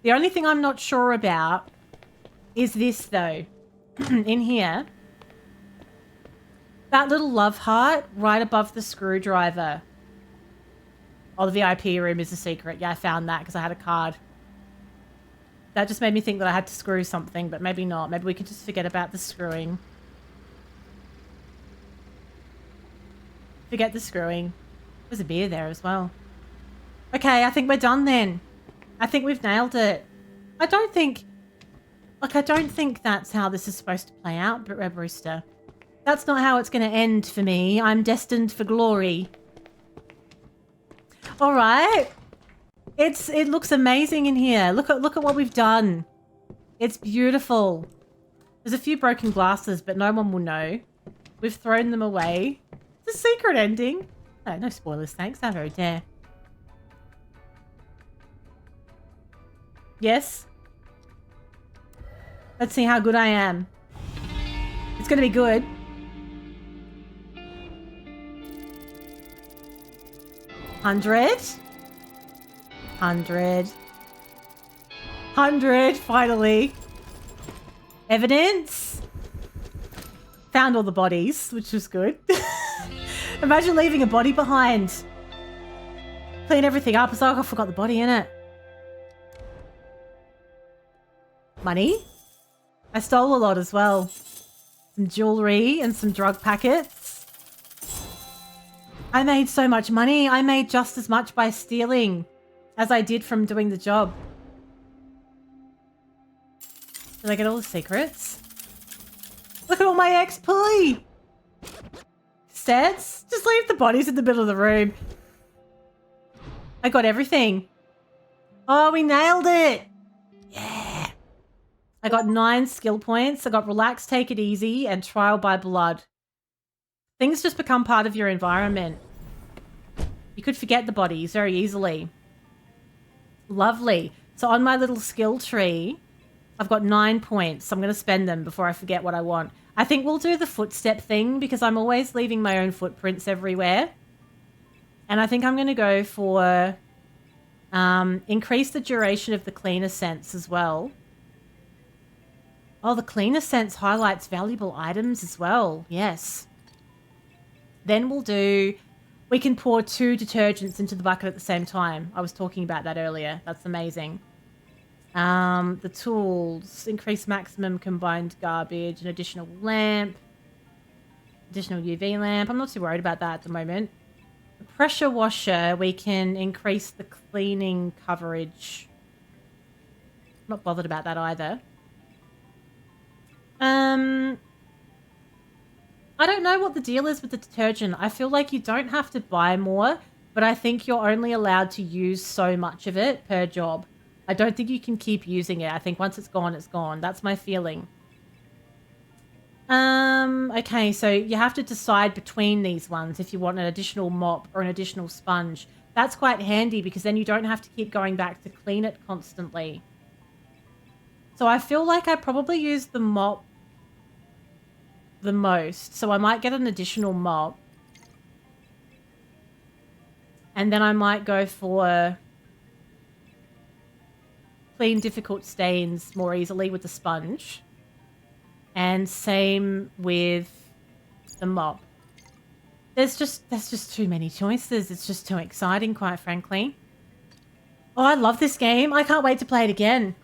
The only thing I'm not sure about is this though. In here. That little love heart right above the screwdriver. Oh, the VIP room is a secret. Yeah, I found that because I had a card. That just made me think that I had to screw something, but maybe not. Maybe we can just forget about the screwing. Forget the screwing. There's a beer there as well. Okay, I think we're done then. I think we've nailed it. I don't think that's how this is supposed to play out, but Red Rooster. That's not how it's going to end for me. I'm destined for glory. All right. It looks amazing in here. Look at what we've done. It's beautiful. There's a few broken glasses, but no one will know. We've thrown them away. It's a secret ending. Oh, no spoilers, thanks. How very dare. Yes. Let's see how good I am. It's going to be good. $100. $100, finally. Evidence. Found all the bodies, which was good. Imagine leaving a body behind. Clean everything up. It's like I forgot the body in it. Money. I stole a lot as well. Some jewelry and some drug packets. I made so much money. I made just as much by stealing as I did from doing the job. Did I get all the secrets? Look at all my XP! Stats? Just leave the bodies in the middle of the room. I got everything. Oh, we nailed it! Yeah! I got 9 skill points. I got Relax, Take It Easy, and Trial by Blood. Things just become part of your environment. You could forget the bodies very easily. Lovely. So on my little skill tree, I've got 9 points. I'm going to spend them before I forget what I want. I think we'll do the footstep thing because I'm always leaving my own footprints everywhere. And I think I'm going to go for increase the duration of the cleaner sense as well. Oh, the cleaner sense highlights valuable items as well. Yes. Then we'll do... We can pour 2 detergents into the bucket at the same time. I was talking about that earlier. That's amazing. The tools. Increase maximum combined garbage. An additional lamp. Additional UV lamp. I'm not too worried about that at the moment. The pressure washer. We can increase the cleaning coverage. Not bothered about that either. I don't know what the deal is with the detergent. I feel like you don't have to buy more, but I think you're only allowed to use so much of it per job. I don't think you can keep using it. I think once it's gone, it's gone. That's my feeling. Okay, so you have to decide between these ones if you want an additional mop or an additional sponge. That's quite handy because then you don't have to keep going back to clean it constantly. So I feel like I probably use the mop the most. So I might get an additional mop. And then I might go for clean difficult stains more easily with the sponge. And same with the mop. There's just too many choices. It's just too exciting, quite frankly. Oh, I love this game. I can't wait to play it again.